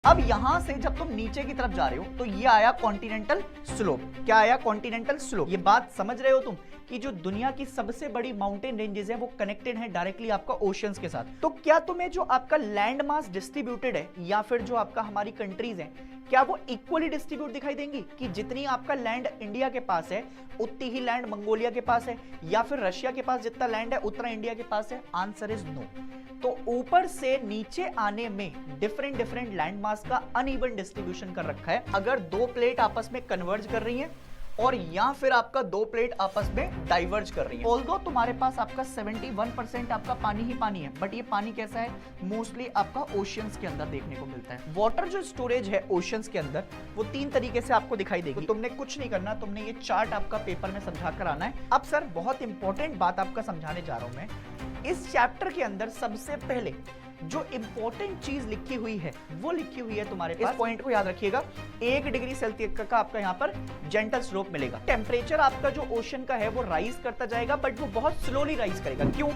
अब यहां से जब तुम नीचे की तरफ जा रहे हो तो ये आया कॉन्टिनेंटल स्लोप। क्या आया? Continental slope. ये बात समझ रहे हो तुम कि जो दुनिया की सबसे बड़ी माउंटेन रेंजेस है वो कनेक्टेड है डायरेक्टली आपका ओशियंस के साथ। तो क्या तुम्हें जो आपका लैंड मास डिस्ट्रीब्यूटेड है या फिर जो आपका हमारी कंट्रीज है, क्या वो इक्वली डिस्ट्रीब्यूट दिखाई देंगी कि जितनी आपका लैंड इंडिया के पास है उतनी ही लैंड मंगोलिया के पास है, या फिर रशिया के पास जितना लैंड है उतना इंडिया के पास है? Answer is no. तो ऊपर से नीचे आने में डिफरेंट डिफरेंट लैंड मास का अनइवन डिस्ट्रीब्यूशन कर रखा है। अगर दो प्लेट आपस में कन्वर्ज कर रही हैं और या फिर आपका दो प्लेट आपस में डाइवर्ज कर रही है, ऑल्दो तुम्हारे पास आपका 71% आपका पानी ही पानी है, बट ये पानी कैसा है? मोस्टली आपका ओशियंस के अंदर देखने को मिलता है। वाटर जो स्टोरेज है ओशियंस के अंदर वो तीन तरीके से आपको दिखाई देगी। तो तुमने कुछ नहीं करना, तुमने ये चार्ट आपका पेपर में समझा कर आना है। अब सर बहुत इंपॉर्टेंट बात आपका समझाने जा रहा हूं मैं। इस चैप्टर के अंदर सबसे पहले जो इंपॉर्टेंट चीज लिखी हुई है वो लिखी हुई है तुम्हारे पास। इस पॉइंट को याद रखिएगा, 1 डिग्री सेल्सियस का आपका यहाँ पर जेंटल स्लोप मिलेगा। टेम्परेचर आपका जो ओशन का है वो राइज करता जाएगा, बट वो बहुत स्लोली राइज करेगा। क्यों?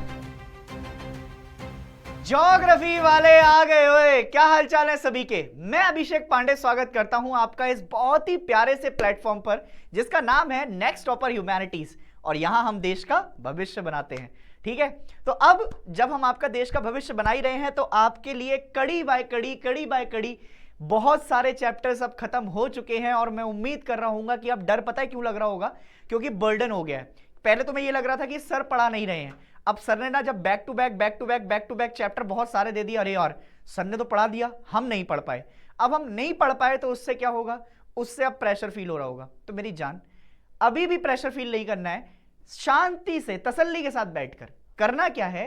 ज्योग्राफी वाले आ गए ओए, क्या हालचाल है सभी के। मैं अभिषेक पांडे स्वागत करता हूं आपका इस बहुत ही प्यारे से प्लेटफॉर्म पर जिसका नाम है नेक्स्ट टॉपर ह्यूमैनिटीज, और यहां हम देश का भविष्य बनाते हैं। ठीक है, तो अब जब हम आपका देश का भविष्य बना ही रहे हैं तो आपके लिए कड़ी बाय कड़ी बहुत सारे चैप्टर्स अब खत्म हो चुके हैं, और मैं उम्मीद कर रहा हूं कि अब डर पता है क्यों लग रहा होगा, क्योंकि बर्डन हो गया है। पहले तो मैं ये लग रहा था कि सर पढ़ा नहीं रहे हैं, अब सर ने ना जब बैक टू बैक चैप्टर बहुत सारे दे दिए, अरे यार सर ने तो पढ़ा दिया, हम नहीं पढ़ पाए। अब हम नहीं पढ़ पाए तो उससे क्या होगा? उससे अब प्रेशर फील हो रहा होगा। तो मेरी जान, अभी भी प्रेशर फील नहीं करना है, शांति से तसल्ली के साथ बैठकर करना क्या है,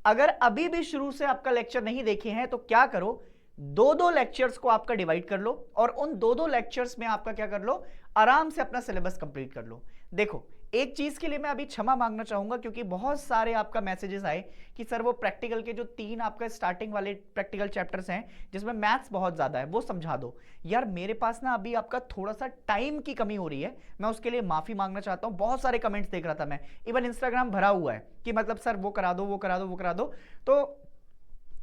अगर अभी भी शुरू से आपका लेक्चर नहीं देखे हैं तो क्या करो, 2-2 लेक्चर्स को आपका डिवाइड कर लो और उन 2-2 लेक्चर्स में आपका क्या कर लो, आराम से अपना सिलेबस कंप्लीट कर लो। देखो, एक चीज के लिए मैं अभी क्षमा मांगना चाहूंगा, क्योंकि बहुत सारे आपका मैसेजेस आए कि सर वो प्रैक्टिकल के जो 3 आपका स्टार्टिंग वाले प्रैक्टिकल चैप्टर्स हैं जिसमें मैथ्स बहुत ज्यादा है वो समझा दो। यार मेरे पास ना अभी आपका थोड़ा सा टाइम की कमी हो रही है, मैं उसके लिए माफी मांगना चाहता हूं। बहुत सारे कमेंट्स देख रहा था मैं, इवन इंस्टाग्राम भरा हुआ है कि मतलब सर वो करा दो, वो करा दो, वो करा दो। तो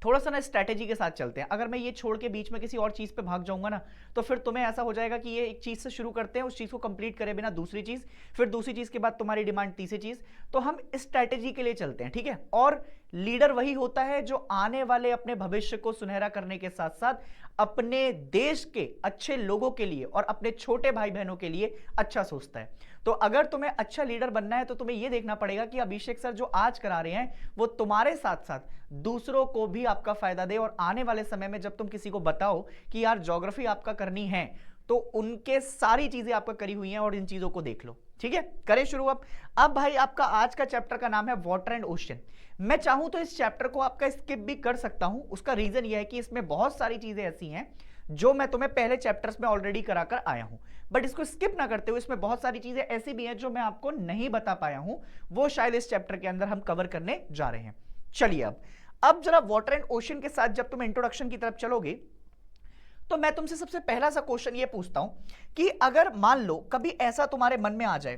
थोड़ा सा ना स्ट्रैटेजी के साथ चलते हैं। अगर मैं ये छोड़ के बीच में किसी और चीज पे भाग जाऊंगा ना तो फिर तुम्हें ऐसा हो जाएगा कि ये एक चीज से शुरू करते हैं, उस चीज को कंप्लीट करे बिना दूसरी चीज, फिर दूसरी चीज के बाद तुम्हारी डिमांड तीसरी चीज। तो हम स्ट्रैटेजी के लिए चलते हैं, ठीक है। और लीडर वही होता है जो आने वाले अपने भविष्य को सुनहरा करने के साथ साथ अपने देश के अच्छे लोगों के लिए और अपने छोटे भाई बहनों के लिए अच्छा सोचता है। तो अगर तुम्हें अच्छा लीडर बनना है तो तुम्हें यह देखना पड़ेगा कि अभिषेक सर जो आज करा रहे हैं वो तुम्हारे साथ साथ दूसरों को भी आपका फायदा दे, और आने वाले समय में जब तुम किसी को बताओ कि यार ज्योग्राफी आपका करनी है तो उनके सारी चीजें आपका करी हुई हैं और इन चीजों को देख लो। ठीक है, करें शुरू। अब भाई आपका आज का चैप्टर का नाम है वाटर एंड ओशन। मैं चाहूं तो इस चैप्टर को आपका स्किप भी कर सकता हूं। उसका रीजन यह है कि इसमें बहुत सारी चीजें ऐसी हैं जो मैं तुम्हें पहले चैप्टर्स में ऑलरेडी कराकर आया हूं, बट इसको स्किप ना करते हुए इसमें बहुत सारी चीजें ऐसी भी हैं जो मैं आपको नहीं बता पाया हूं, वो शायद इस चैप्टर के अंदर हम कवर करने जा रहे हैं। चलिए अब जरा वाटर एंड ओशन के साथ जब तुम इंट्रोडक्शन की तरफ चलोगे तो मैं तुमसे सबसे पहला सा क्वेश्चन ये पूछता हूं कि अगर मान लो कभी ऐसा तुम्हारे मन में आ जाए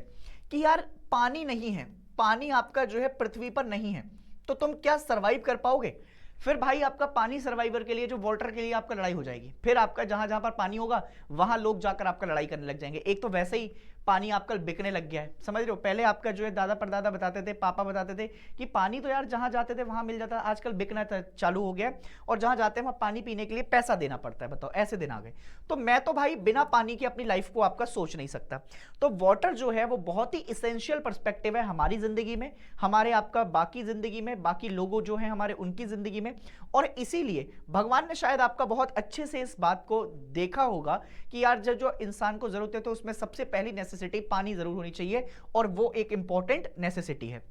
कि यार पानी नहीं है, पानी आपका जो है पृथ्वी पर नहीं है, तो तुम क्या सरवाइव कर पाओगे? फिर भाई आपका पानी सर्वाइवर के लिए, जो वाटर के लिए आपका लड़ाई हो जाएगी। फिर आपका जहां जहां पर पानी होगा वहां लोग जाकर आपका लड़ाई करने लग जाएंगे। एक तो वैसे ही पानी आपका बिकने लग गया है, समझ रहे हो। पहले आपका जो है दादा परदादा बताते थे, पापा बताते थे कि पानी तो यार जहां जाते थे वहां मिल जाता, आजकल बिकना चालू हो गया और जहां जाते हैं वहां पानी पीने के लिए पैसा देना पड़ता है। बताओ, ऐसे दिन आ गए। तो मैं तो भाई बिना पानी की अपनी लाइफ को आपका सोच नहीं सकता। तो वाटर जो है वो बहुत ही इसेंशियल पर्सपेक्टिव है हमारी जिंदगी में, हमारे आपका बाकी जिंदगी में, बाकी लोगों जो है हमारे उनकी जिंदगी में। और इसीलिए भगवान ने शायद आपका बहुत अच्छे से इस बात को देखा होगा कि यार जब जो इंसान को जरूरत है तो उसमें सबसे पहली नेसेसिटी पानी जरूर होनी चाहिए, और वो एक इंपॉर्टेंट नेसेसिटी है।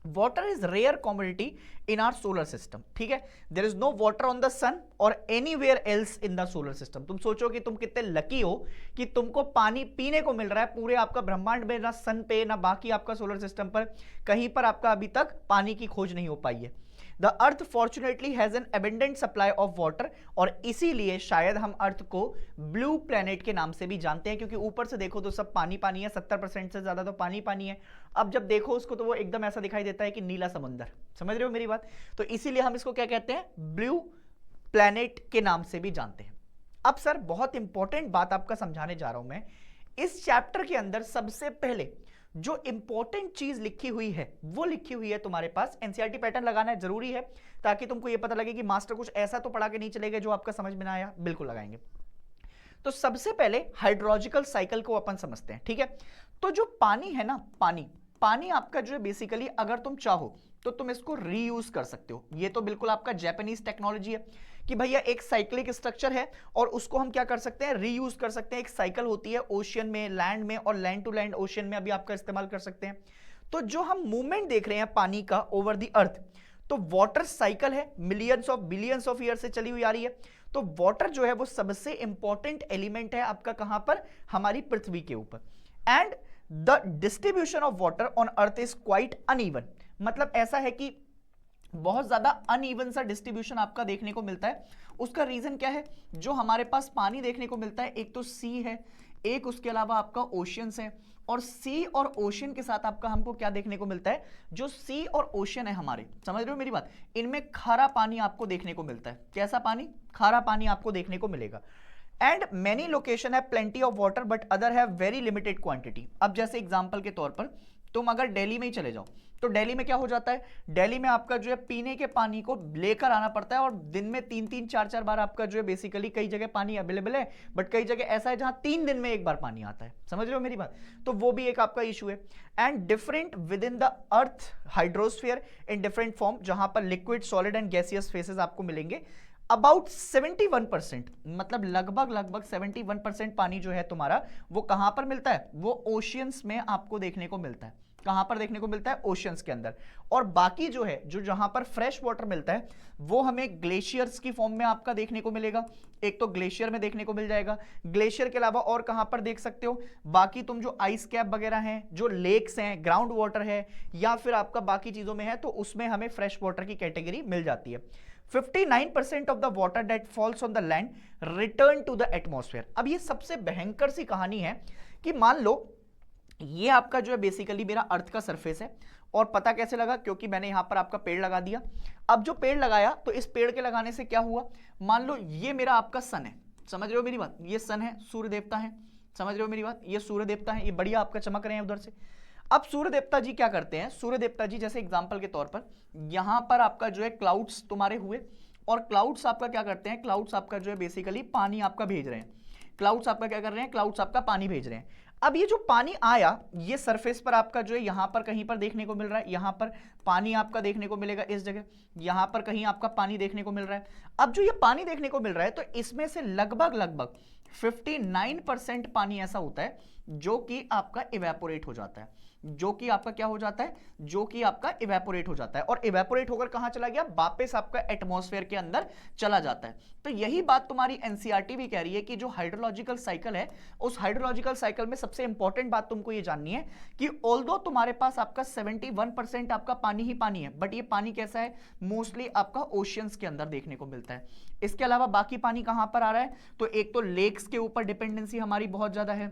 Water is rare commodity in our solar system. ठीक है, there is no water on the sun और anywhere else in the solar system. तुम सोचो कि तुम कितने लकी हो कि तुमको पानी पीने को मिल रहा है पूरे आपका ब्रह्मांड में, ना सन पे ना बाकी आपका सोलर सिस्टम पर कहीं पर आपका अभी तक पानी की खोज नहीं हो पाई है। The earth fortunately has an abandoned supply of water, और इसीलिए शायद हम अर्थ को ब्लू प्लेनेट के नाम से भी जानते हैं, क्योंकि ऊपर से देखो तो सब पानी पानी है, 70% से ज्यादा तो पानी पानी है। अब जब देखो उसको तो वो एकदम ऐसा दिखाई देता है कि नीला समुंदर। समझ रहे हो मेरी बात? तो इसीलिए हम इसको क्या कहते हैं, ब्लू प्लेनेट के नाम से भी जानते हैं। अब सर बहुत इंपॉर्टेंट बात आपका समझाने जा रहा हूं मैं। इस चैप्टर के अंदर सबसे पहले जो इंपॉर्टेंट चीज लिखी हुई है वो लिखी हुई है तुम्हारे पास, एनसीईआरटी पैटर्न लगाना जरूरी है ताकि तुमको ये पता लगे कि मास्टर कुछ ऐसा तो पढ़ा के नहीं चलेगा जो आपका समझ में ना आया, बिल्कुल लगाएंगे। तो सबसे पहले हाइड्रोलॉजिकल साइकिल को अपन समझते हैं, ठीक है। तो जो पानी है ना, पानी आपका जो है बेसिकली अगर तुम चाहो तो तुम इसको रीयूज कर सकते हो। ये तो बिल्कुल आपका जापानीज टेक्नोलॉजी है कि भैया एक साइक्लिक स्ट्रक्चर है और उसको हम क्या कर सकते हैं, रीयूज कर सकते हैं। एक साइकिल होती है ओशियन में, लैंड में, और लैंड टू लैंड ओशियन में अभी आपका इस्तेमाल कर सकते हैं। तो जो हम मूवमेंट देख रहे हैं पानी का ओवर द अर्थ, तो वाटर साइकिल है, millions of billions of year से चली हुई आ रही है। तो वाटर जो है वो सबसे इंपॉर्टेंट एलिमेंट है आपका कहां पर, हमारी पृथ्वी के ऊपर। And the distribution of water on earth is quite uneven, मतलब ऐसा है कि बहुत ज्यादा अनइवन सा डिस्ट्रीब्यूशन आपका देखने को मिलता है। उसका रीजन क्या है, जो हमारे पास पानी देखने को मिलता है, एक तो सी है, एक उसके अलावा आपका ओशियंस है, और सी और ओशियन के साथ आपका हमको क्या देखने को मिलता है, जो सी और ओशियन है हमारे, समझ रहे हो मेरी बात, इनमें खारा पानी आपको देखने को मिलता है। कैसा पानी, खारा पानी आपको देखने को मिलेगा। एंड मेनी लोकेशन है plenty of water but other have very limited quantity. अब जैसे एग्जांपल के तौर पर तुम अगर दिल्ली में ही चले जाओ तो दिल्ली में क्या हो जाता है, दिल्ली में आपका जो है पीने के पानी को लेकर आना पड़ता है, और दिन में 3-3 4-4 बार आपका जो है बेसिकली कई जगह पानी अवेलेबल है, बट कई जगह ऐसा है जहां 3 दिन में एक बार पानी आता है, समझ रहे हो मेरी बात। तो वो भी एक आपका इशू है। And different with in the earth hydrosphere in different form, जहां पर liquid, solid and gaseous faces आपको मिलेंगे। अबाउट 71%, मतलब लगभग 71% पानी जो है तुम्हारा वो कहां पर मिलता है, वो ओशियंस में आपको देखने को मिलता है। कहां पर देखने को मिलता है, ओशियंस के अंदर। और बाकी जो है, जो जहां पर फ्रेश वाटर मिलता है वो हमें ग्लेशियर्स की फॉर्म में आपका देखने को मिलेगा। एक तो ग्लेशियर में देखने को मिल जाएगा, ग्लेशियर के अलावा और कहां पर देख सकते हो, बाकी तुम जो आइस कैप वगैरह हैं, जो लेक्स हैं, ग्राउंड वाटर है, या फिर आपका बाकी चीजों में है, तो उसमें हमें फ्रेश वाटर की कैटेगरी मिल जाती है। 59% of the water that falls on the land return to the atmosphere. अब ये सबसे भयंकर सी कहानी है कि मान लो ये आपका जो है बेसिकली मेरा अर्थ का सरफेस है, और पता कैसे लगा, क्योंकि मैंने यहां पर आपका पेड़ लगा दिया। अब जो पेड़ लगाया तो इस पेड़ के लगाने से क्या हुआ, मान लो ये मेरा आपका सन है, समझ रहे हो मेरी बात, ये सन है, सूर्य देवता है, समझ रहे हो मेरी बात, ये सूर्य देवता है, ये बढ़िया आपका चमक रहे हैं उधर से। अब सूर्य देवता जी क्या करते हैं, सूर्य देवता जी जैसे एग्जांपल के तौर पर यहां पर आपका जो है क्लाउड्स तुम्हारे हुए, और क्लाउड्स आपका क्या करते हैं, क्लाउड्स आपका जो है बेसिकली पानी आपका भेज रहे हैं। क्लाउड्स आपका क्या कर रहे हैं, क्लाउड्स आपका पानी भेज रहे हैं। अब ये जो पानी आया, ये सरफेस पर आपका जो है यहां पर कहीं पर देखने को मिल रहा है, यहां पर पानी आपका देखने को मिलेगा इस जगह, यहां पर कहीं आपका पानी देखने को मिल रहा है। अब जो ये पानी देखने को मिल रहा है, तो इसमें से लगभग 59% पानी ऐसा होता है जो कि आपका इवेपोरेट हो जाता है, जो कि आपका क्या हो जाता है, जो कि आपका इवेपोरेट हो जाता है, और इवेपोरेट होकर कहां चला गया, वापस आपका एटमॉस्फेयर के अंदर चला जाता है। तो यही बात तुम्हारी एनसीईआरटी भी कह रही है कि जो हाइड्रोलॉजिकल साइकिल है, उस हाइड्रोलॉजिकल साइकिल में सबसे इंपॉर्टेंट बात तुमको ये जाननी है कि ऑल्दो तुम्हारे पास आपका 71% आपका पानी ही पानी है, बट ये पानी कैसा है, मोस्टली आपका ओशियंस के अंदर देखने को मिलता है। इसके अलावा बाकी पानी कहां पर आ रहा है, तो एक तो लेक्स के ऊपर डिपेंडेंसी हमारी बहुत ज्यादा है,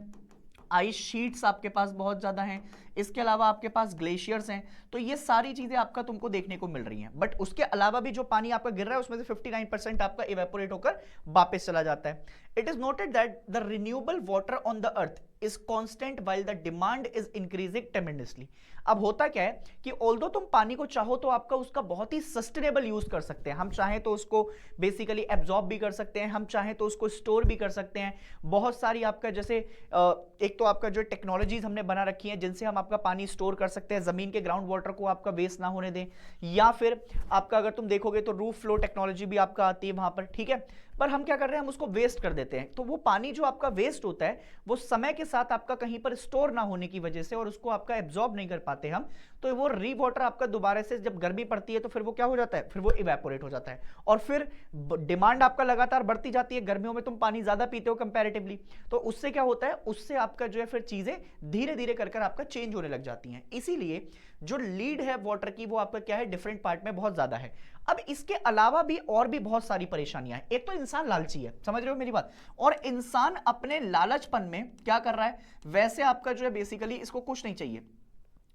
आइस शीट्स आपके पास बहुत ज्यादा हैं, इसके अलावा आपके पास ग्लेशियर्स हैं। तो ये सारी चीजें आपका तुमको देखने को मिल रही हैं, बट उसके अलावा भी जो पानी आपका गिर रहा है उसमें से 59% आपका इवेपोरेट होकर वापस चला जाता है। It is noted that the renewable water on the earth is constant while the demand is increasing tremendously. अब होता क्या है कि ऑल्दो तुम पानी को चाहो तो आपका उसका बहुत ही सस्टेनेबल यूज कर सकते हैं, हम चाहें तो उसको बेसिकली एब्जॉर्ब भी कर सकते हैं, हम चाहें तो उसको स्टोर भी कर सकते हैं। बहुत सारी आपका जैसे एक तो आपका जो टेक्नोलॉजीज हमने बना रखी हैं जिनसे हम आपका पानी स्टोर कर सकते हैं, जमीन के ग्राउंड वाटर को आपका वेस्ट ना होने दें, या फिर आपका अगर तुम देखोगे तो रूफ फ्लो टेक्नोलॉजी भी आपका आती है वहां पर, ठीक है। पर हम क्या कर रहे हैं, हम उसको वेस्ट कर देते हैं। तो वो पानी जो आपका वेस्ट होता है वो समय के साथ आपका कहीं पर स्टोर ना होने की वजह से, और उसको आपका एब्जॉर्ब नहीं कर पाते हम, तो वो री वाटर आपका दोबारा से जब गर्मी पड़ती है तो फिर वो क्या हो जाता है, फिर वो इवेपोरेट हो जाता है, और फिर डिमांड आपका लगातार बढ़ती जाती है। गर्मियों में तुम पानी ज्यादा पीते हो कंपैरेटिवली, तो उससे क्या होता है, उससे आपका जो है फिर चीजें धीरे धीरे कर आपका चेंज होने लग जाती हैं। इसीलिए जो लीड है वाटर की वो आपका क्या है, डिफरेंट पार्ट में बहुत ज्यादा है। अब इसके अलावा भी और भी बहुत सारी परेशानियां हैं। एक तो इंसान लालची है, समझ रहे हो मेरी बात, और इंसान अपने लालचपन में क्या कर रहा है, वैसे आपका जो है बेसिकली इसको कुछ नहीं चाहिए,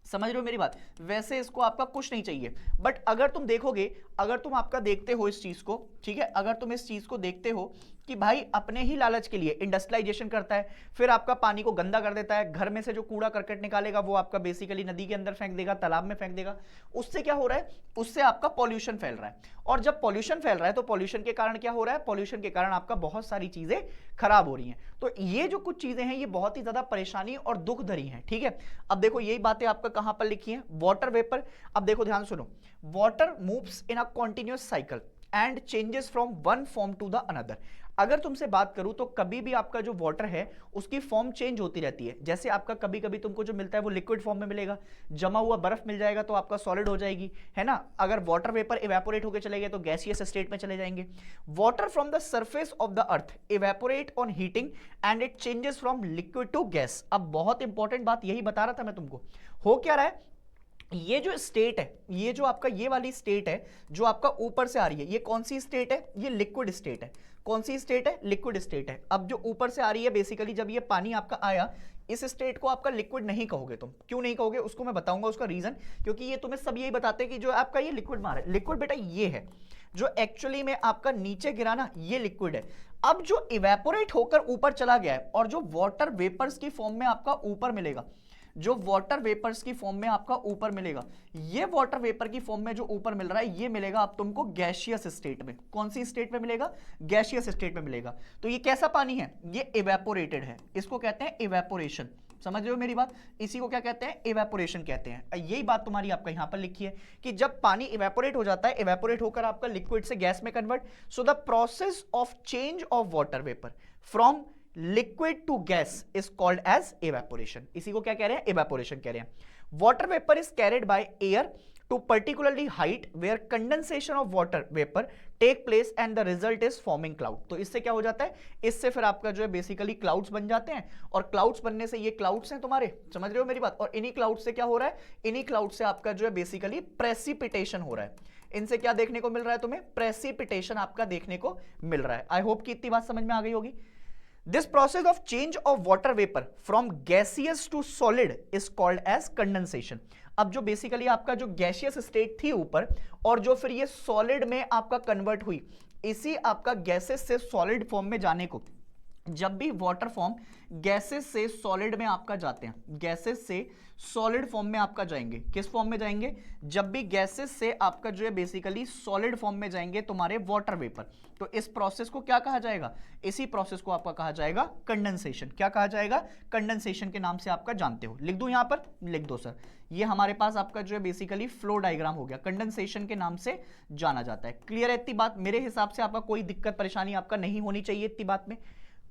समझ रहे हो मेरी बात, वैसे इसको आपका कुछ नहीं चाहिए। बट अगर तुम देखोगे, अगर तुम आपका देखते हो इस चीज को, ठीक है, अगर तुम इस चीज को देखते हो कि भाई अपने ही लालच के लिए इंडस्ट्रियलाइजेशन करता है, फिर आपका पानी को गंदा कर देता है, घर में से जो कूड़ा करकट निकालेगा वो आपका बेसिकली नदी के अंदर फेंक देगा, तालाब में फेंक देगा, उससे क्या हो रहा है, उससे आपका पॉल्यूशन फैल रहा है। और जब पॉल्यूशन फैल रहा है तो पॉल्यूशन के कारण क्या हो रहा है, पॉल्यूशन के कारण आपका बहुत सारी चीजें खराब हो रही हैं। तो ये जो कुछ चीजें हैं ये बहुत ही ज्यादा परेशानी और दुख धरी हैं, ठीक है। अब देखो यही बातें आपका कहां पर लिखी है, वाटर वेपर। अब देखो ध्यान सुनो, water moves in a continuous cycle and changes from one form to the another. अगर तुमसे बात करूं तो कभी भी आपका जो वाटर है उसकी फॉर्म चेंज होती रहती है। जैसे आपका कभी कभी तुमको जो मिलता है वो लिक्विड फॉर्म में मिलेगा, जमा हुआ बर्फ मिल जाएगा तो आपका सॉलिड हो जाएगी, है ना। अगर वाटर वेपर इवेपोरेट होकर चले गए तो गैसियस स्टेट में चले जाएंगे। Water from the surface of the earth evaporate on heating and it changes from liquid to gas. अब बहुत इंपॉर्टेंट बात यही बता रहा था मैं तुमको, हो क्या रहा है, ये जो स्टेट है, ये जो आपका ये वाली स्टेट है जो आपका ऊपर से आ रही है, ये कौन सी स्टेट है, ये लिक्विड स्टेट है। कौन सी स्टेट है, लिक्विड स्टेट है। अब जो ऊपर से आ रही है बेसिकली जब ये पानी आपका आया, इस स्टेट को आपका लिक्विड नहीं कहोगे तुम। क्यों नहीं कहोगे उसको मैं बताऊंगा उसका रीजन, क्योंकि ये तुम्हें सब यही बताते हैं कि जो आपका ये लिक्विड मार है, लिक्विड बेटा ये है जो एक्चुअली में आपका नीचे गिरा ना, ये लिक्विड है। अब जो इवेपोरेट होकर ऊपर चला गया है और जो वाटर वेपर्स की फॉर्म में आपका ऊपर मिलेगा, जो वाटर वेपर्स की फॉर्म में आपका ऊपर मिलेगा, ये वाटर वेपर की फॉर्म में जो ऊपर मिल रहा है ये मिलेगा अब तुमको गैसियस स्टेट में। कौन सी स्टेट में मिलेगा, गैसियस स्टेट में मिलेगा। तो ये कैसा पानी है, ये इवेपोरेटेड है, इसको कहते हैं इवेपोरेशन। समझ रहे हो मेरी बात, इसी को क्या कहते हैं, इवेपोरेशन कहते हैं। यही बात तुम्हारी आपका यहां पर लिखी है कि जब पानी इवेपोरेट हो जाता है, इवेपोरेट होकर आपका लिक्विड से गैस में convert, so the process of change of water vapour from liquid to gas is called as evaporation. इसी को क्या कह रहे हैं, इवेपोरेशन कह रहे हैं। Water vapour is carried by air to particularly height where condensation of water vapour take place and the result is forming cloud. तो इससे क्या हो जाता है, इससे फिर आपका जो है बेसिकली क्लाउड्स बन जाते हैं, और क्लाउड्स बनने से ये क्लाउड्स हैं तुम्हारे, समझ रहे हो मेरी बात। और इन्हीं क्लाउड से क्या हो रहा है, इन्हीं क्लाउड से आपका जो है बेसिकली प्रेसिपिटेशन हो रहा है। इनसे क्या देखने को मिल रहा है तुम्हें, प्रेसिपिटेशन आपका देखने को मिल रहा है। आई होप कि इतनी बात समझ में आ गई होगी। This process of change of water vapor from gaseous to solid is called as condensation। अब जो बेसिकली आपका जो गैसियस स्टेट थी ऊपर और जो फिर ये सॉलिड में आपका कन्वर्ट हुई, इसी आपका गैसेस से सॉलिड फॉर्म में जाने को, जब भी वाटर फॉर्म गैसेस से सॉलिड में आपका जाते हैं, गैसेस से सॉलिड फॉर्म में आपका जाएंगे, किस फॉर्म में जाएंगे, जब भी गैसेस से आपका जो है बेसिकली सॉलिड फॉर्म में जाएंगे तुम्हारे वाटर वेपर, तो इस प्रोसेस को क्या कहा जाएगा, इसी प्रोसेस को आपका कहा जाएगा कंडेंसेशन। क्या कहा जाएगा, कंडेंसेशन के नाम से आपका जानते हो। लिख दूं यहां पर, लिख दो सर। ये हमारे पास आपका जो है बेसिकली फ्लो डायग्राम हो गया, कंडेंसेशन के नाम से जाना जाता है। क्लियर है इतनी बात, मेरे हिसाब से आपका कोई दिक्कत परेशानी आपका नहीं होनी चाहिए इतनी बात में।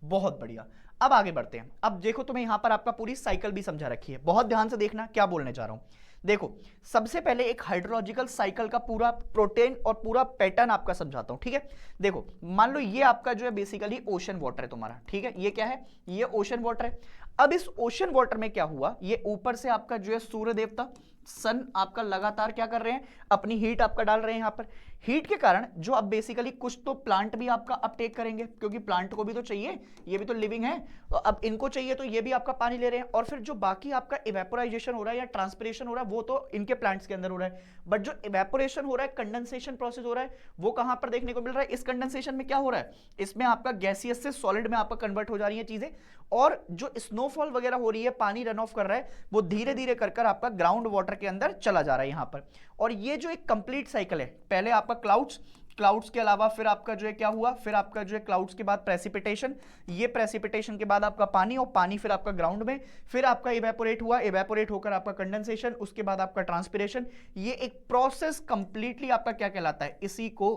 बहुत बढ़िया, अब आगे बढ़ते हैं। अब देखो तुम्हें यहां पर आपका पूरी साइकिल भी समझा रखी है, बहुत ध्यान से देखना क्या बोलने जा रहा हूं। देखो सबसे पहले एक हाइड्रोलॉजिकल साइकिल का पूरा प्रोटेन और पूरा पैटर्न आपका समझाता हूं, ठीक है। देखो मान लो ये आपका जो है बेसिकली ओशन वाटर है तुम्हारा, ठीक है। ये क्या है, ये ओशन वाटर है। अब इस ओशन वाटर में क्या हुआ, ये ऊपर से आपका जो है सूर्य देवता सन आपका लगातार क्या कर रहे हैं, अपनी हीट आपका डाल रहे हैं यहां पर। हीट के कारण जो अब बेसिकली कुछ तो प्लांट भी आपका अपटेक करेंगे, क्योंकि प्लांट को भी तो चाहिए, ये भी तो लिविंग है, तो अब इनको चाहिए, तो ये भी आपका पानी ले रहे हैं। और फिर जो बाकी आपका इवेपोराइजेशन हो रहा है या ट्रांसपिरेशन हो रहा है वो तो इनके प्लांट्स के अंदर हो रहा है, बट जो इवेपोरेशन हो रहा है, कंडेंसेशन प्रोसेस हो रहा है, वो कहां पर देखने को मिल रहा है, इस कंडेंसेशन में क्या हो रहा है, इसमें आपका गैसियस से सॉलिड में आपका कन्वर्ट हो जा रही है चीजें, और जो स्नोफॉल वगैरह हो रही है, पानी रन ऑफ कर रहा है, वो धीरे धीरे कर आपका ग्राउंड वाटर के अंदर चला जा रहा है यहां पर। और ये जो एक कंप्लीट साइकिल है, पहले आपका क्लाउड्स के अलावा फिर आपका जो है क्या हुआ, फिर आपका जो है क्लाउड्स के बाद प्रेसिपिटेशन, ये प्रेसिपिटेशन के बाद आपका पानी, और पानी फिर आपका ग्राउंड में, फिर आपका इवेपोरेट हुआ, इवेपोरेट होकर आपका कंडेंसेशन, उसके बाद आपका ट्रांसपिरेशन। ये एक प्रोसेस कंप्लीटली आपका क्या कहलाता है, इसी को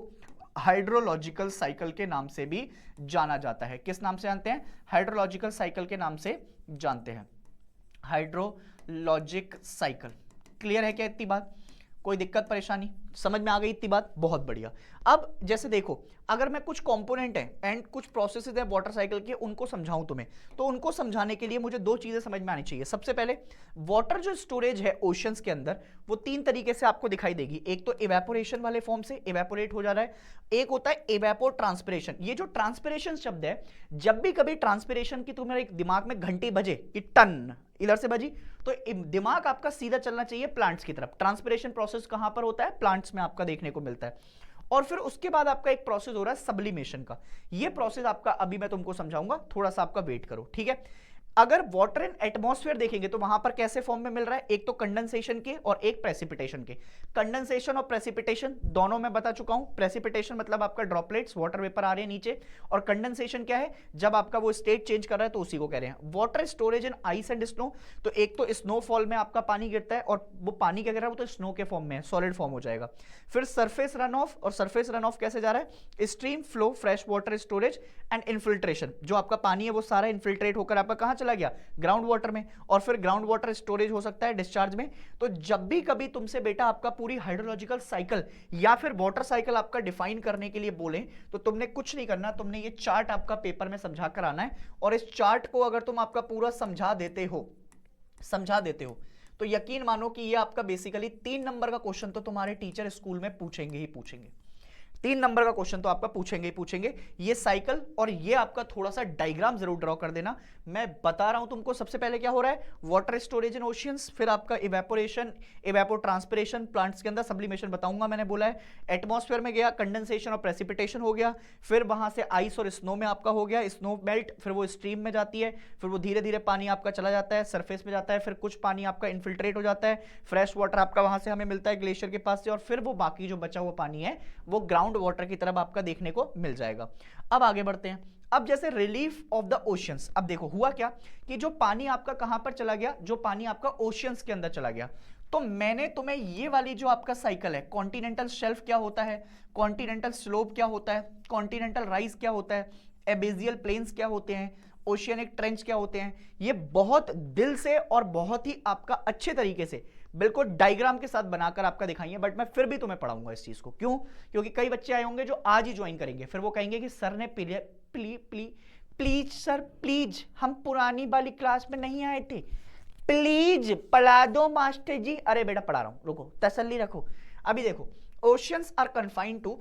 हाइड्रोलॉजिकल साइकिल के नाम से भी जाना जाता है। किस नाम से जानते हैं, हाइड्रोलॉजिकल साइकिल के नाम से जानते हैं, हाइड्रोलॉजिक साइकिल। क्लियर है क्या इतनी बात, कोई दिक्कत परेशानी समझ में आ गई इतनी बात, बहुत बढ़िया। अब जैसे देखो अगर मैं कुछ कंपोनेंट है एंड कुछ प्रोसेसेस है वाटर साइकिल के, उनको समझाऊं तुम्हें, तो उनको समझाने के लिए मुझे दो चीजें समझ में आनी चाहिए। सबसे पहले वाटर जो स्टोरेज है ओशंस के अंदर, वो तीन तरीके से आपको दिखाई देगी। एक तो इवेपोरेशन वाले फॉर्म से इवेपोरेट हो जा रहा है, एक होता है इवेपोर ट्रांसपिरेशन। ये जो ट्रांसपिरेशन शब्द है, जब भी कभी ट्रांसपिरेशन की तुम्हारे दिमाग में घंटी बजे कि टन इधर से बजी, तो दिमाग आपका सीधा चलना चाहिए प्लांट्स की तरफ। ट्रांसपिरेशन प्रोसेस कहां पर होता है, प्लांट्स में आपका देखने को मिलता है। और फिर उसके बाद आपका एक प्रोसेस हो रहा है सब्लिमेशन का। ये प्रोसेस आपका अभी मैं तुमको समझाऊंगा, थोड़ा सा आपका वेट करो, ठीक है। अगर वाटर इन एटमॉस्फेयर देखेंगे तो वहां पर कैसे फॉर्म में मिल रहा है, एक तो कंडेंसेशन के और एक प्रेसिपिटेशन के। कंडेंसेशन और प्रेसिपिटेशन दोनों मैं बता चुका हूं। प्रेसिपिटेशन मतलब आपका ड्रॉपलेट्स वाटर वेपर आ रहे हैं नीचे, और कंडेंसेशन क्या है, जब आपका वो स्टेट चेंज कर रहा है, तो उसी को कह रहे हैं water storage in ice and snow. तो एक तो स्नोफॉल में आपका पानी गिरता है और वो पानी क्या कर रहा है, वो तो स्नो के फॉर्म में है, सॉलिड फॉर्म हो जाएगा। फिर सरफेस रन ऑफ, और सरफेस रन ऑफ कैसे जा रहा है, stream flow, fresh water storage and infiltration. जो आपका पानी है वो सारा इन्फिल्ट्रेट होकर आपका कहां चला गया, ग्राउंड वाटर में, और फिर ग्राउंड वाटर स्टोरेज हो सकता है डिस्चार्ज में। तो जब भी कभी तुमसे बेटा आपका पूरी हाइड्रोलॉजिकल साइकिल या फिर वाटर साइकिल आपका डिफाइन करने के लिए बोले, तो तुमने कुछ नहीं करना, तुमने ये चार्ट आपका पेपर में समझा कर आना है। और इस चार्ट को अगर तुम आपका पूरा समझा देते हो तो यकीन मानो कि ये आपका बेसिकली 3 नंबर का क्वेश्चन तो तुम्हारे टीचर स्कूल में पूछेंगे ही पूछेंगे। 3 नंबर का क्वेश्चन तो आपका पूछेंगे ही पूछेंगे। ये साइकिल और ये आपका थोड़ा सा डायग्राम जरूर ड्रॉ कर देना। मैं बता रहा हूं तुमको, सबसे पहले क्या हो रहा है, वाटर स्टोरेज इन ओशियंस, फिर आपका इवेपोरेशन, इवेपोट्रांसपिरेशन, प्लांट्स के अंदर सब्लिमेशन बताऊंगा, मैंने बोला है। एटमॉस्फेयर में गया, कंडेंसेशन और प्रेसिपिटेशन हो गया, फिर वहां से आइस और स्नो में आपका हो गया, स्नो मेल्ट, फिर वो स्ट्रीम में जाती है, फिर वो धीरे धीरे पानी आपका चला जाता है, सरफेस में जाता है, फिर कुछ पानी आपका इन्फिल्ट्रेट हो जाता है, फ्रेश वाटर आपका वहां से हमें मिलता है ग्लेशियर के पास से, और फिर वो बाकी जो बचा हुआ पानी है वो ग्राउंड वाटर की तरफ आपका देखने को मिल जाएगा। अब आगे बढ़ते हैं। अब जैसे रिलीफ ऑफ द ओशियंस, अब देखो हुआ क्या कि जो पानी आपका कहां पर चला गया, जो पानी आपका ओशियंस के अंदर चला गया। तो मैंने तुम्हें ये वाली जो आपका साइकिल है, कॉन्टिनेंटल शेल्फ क्या होता है, कॉन्टिनेंटल स्लोप क्या होता है, कॉन्टिनेंटल राइज क्या होता है, एबेजियल प्लेन्स क्या होते हैं, ओशियनिक ट्रेंच क्या होते हैं, ये बहुत दिल से और बहुत ही आपका अच्छे तरीके से बिल्कुल डायग्राम के साथ बनाकर आपका दिखाइए। बट मैं फिर भी तुम्हें पढ़ाऊंगा इस चीज को, क्यों, क्योंकि कई बच्चे आए होंगे जो आज ही ज्वाइन करेंगे, फिर वो कहेंगे कि सर ने प्लीज सर प्लीज, हम पुरानी वाली क्लास में नहीं आए थे, प्लीज पढ़ा दो मास्टर जी। अरे बेटा पढ़ा रहा हूं, रुको, तसल्ली रखो। अभी देखो, oceans are confined to,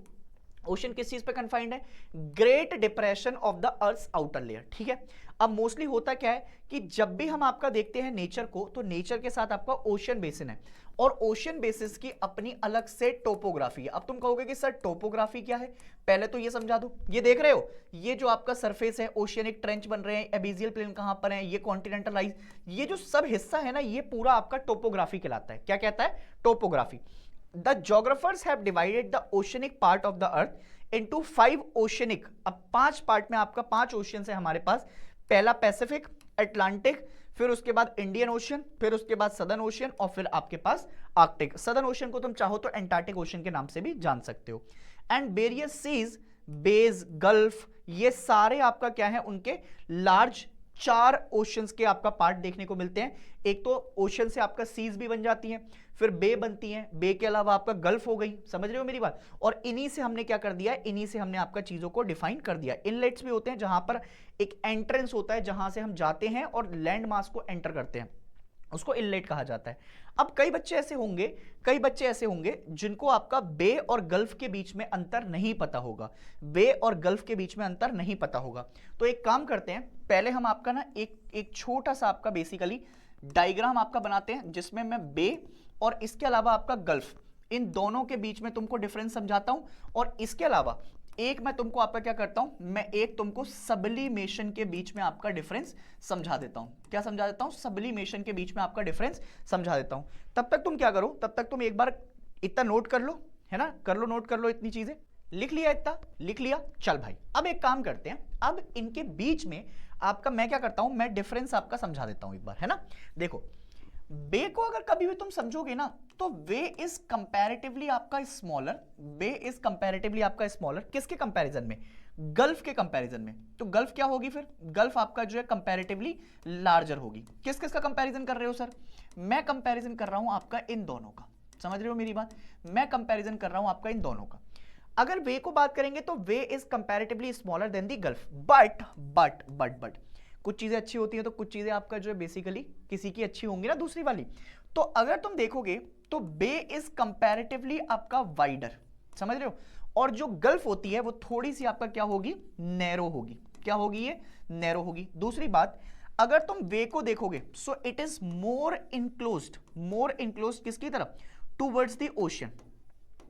ocean किस चीज पे कन्फाइंड है, great depression of the earth outer layer, ठीक है। अब मोस्टली होता क्या है कि जब भी हम आपका देखते हैं नेचर को, तो नेचर के साथ आपका ओशन बेसिन है, और ओशन बेसिस की अपनी अलग से टोपोग्राफी है। अब तुम कहोगे कि सर टोपोग्राफी क्या है, पहले तो ये समझा दो। ये देख रहे हो, ये जो आपका सरफेस है, ओशियनिक ट्रेंच बन रहे हैं, एबेजियल प्लेन कहां पर है, ये कॉन्टिनेंटल आइस, ये जो सब हिस्सा है ना, ये पूरा आपका टोपोग्राफी कहलाता है। क्या कहता है, topography. The geographers have divided the oceanic part of the earth into 5 oceanic, अब 5 पार्ट में आपका 5 ओशियन है हमारे पास। पहला पैसिफिक, अटलांटिक, फिर उसके बाद इंडियन ओशियन, फिर उसके बाद सदर्न ओशियन, और फिर आपके पास आर्कटिक। सदर्न ओशियन को तुम चाहो तो एंटार्क्टिक ओशियन के नाम से भी जान सकते हो। And various seas, bays, gulf, ये सारे आपका क्या है, उनके लार्ज 4 ओशियंस के आपका पार्ट देखने को मिलते हैं। एक तो ओशियन से आपका सीज भी बन जाती हैं, फिर बे बनती हैं, बे के अलावा आपका गल्फ हो गई, समझ रहे हो मेरी बात। और इन्हीं से हमने क्या कर दिया, इन्हीं से हमने आपका चीजों को डिफाइन कर दिया। इनलेट्स भी होते हैं जहां पर एक एंट्रेंस होता है, जहां से हम जाते हैं और लैंड मास को एंटर करते हैं, उसको इनलेट कहा जाता है। अब कई बच्चे ऐसे होंगे जिनको आपका बे और गल्फ के बीच में अंतर नहीं पता होगा, बे और गल्फ के बीच में अंतर नहीं पता होगा। तो एक काम करते हैं, पहले हम आपका ना एक छोटा सा आपका बेसिकली डायग्राम आपका बनाते हैं, जिसमें मैं बे और इसके अलावा आपका गल्फ, इन दोनों के बीच में तुमको डिफरेंस समझाता हूं। और इसके अलावा एक मैं तुमको आपका क्या करता हूं, मैं एक तुमको सब्लिमेशन के बीच में आपका डिफरेंस समझा देता हूं। क्या समझा देता हूं, सब्लिमेशन के बीच में आपका डिफरेंस समझा देता हूं। तब तक तुम क्या करो, तब तक तुम एक बार इतना नोट कर लो, है ना, कर लो, नोट कर लो, इतनी चीजें लिख लिया, इतना लिख लिया। चल भाई, अब एक काम करते हैं, अब इनके बीच में आपका मैं क्या करता हूं, मैं डिफरेंस आपका समझा देता हूं एक बार, है ना। देखो, बे को अगर कभी भी तुम समझोगे ना, तो वे इज कंपैरेटिवली आपका स्मॉलर, बे इज कंपैरेटिवली आपका स्मॉलर, किसके कंपैरिजन में, गल्फ के कंपैरिजन में। तो गल्फ क्या होगी फिर, गल्फ आपका जो है कंपैरेटिवली लार्जर होगी। किस किस का कंपैरिजन कर रहे हो सर, मैं कंपैरिजन कर रहा हूं आपका इन दोनों का, समझ रहे हो मेरी बात, मैं कंपैरिजन कर रहा हूं आपका इन दोनों का। अगर वे को बात करेंगे तो way is comparatively smaller than the gulf, but कुछ चीजें अच्छी होती हैं तो कुछ चीजें आपका जो है बेसिकली किसी की अच्छी होंगी ना दूसरी वाली। तो अगर तुम देखोगे तो बे इज कंपैरेटिवली आपका वाइडर, समझ रहे हो, और जो गल्फ होती है वो थोड़ी सी आपका क्या होगी, नैरो होगी। क्या होगी ये, नैरो होगी। दूसरी बात, अगर तुम वे को देखोगे so it is more enclosed किसकी तरफ, टूवर्ड्स द ओशियन,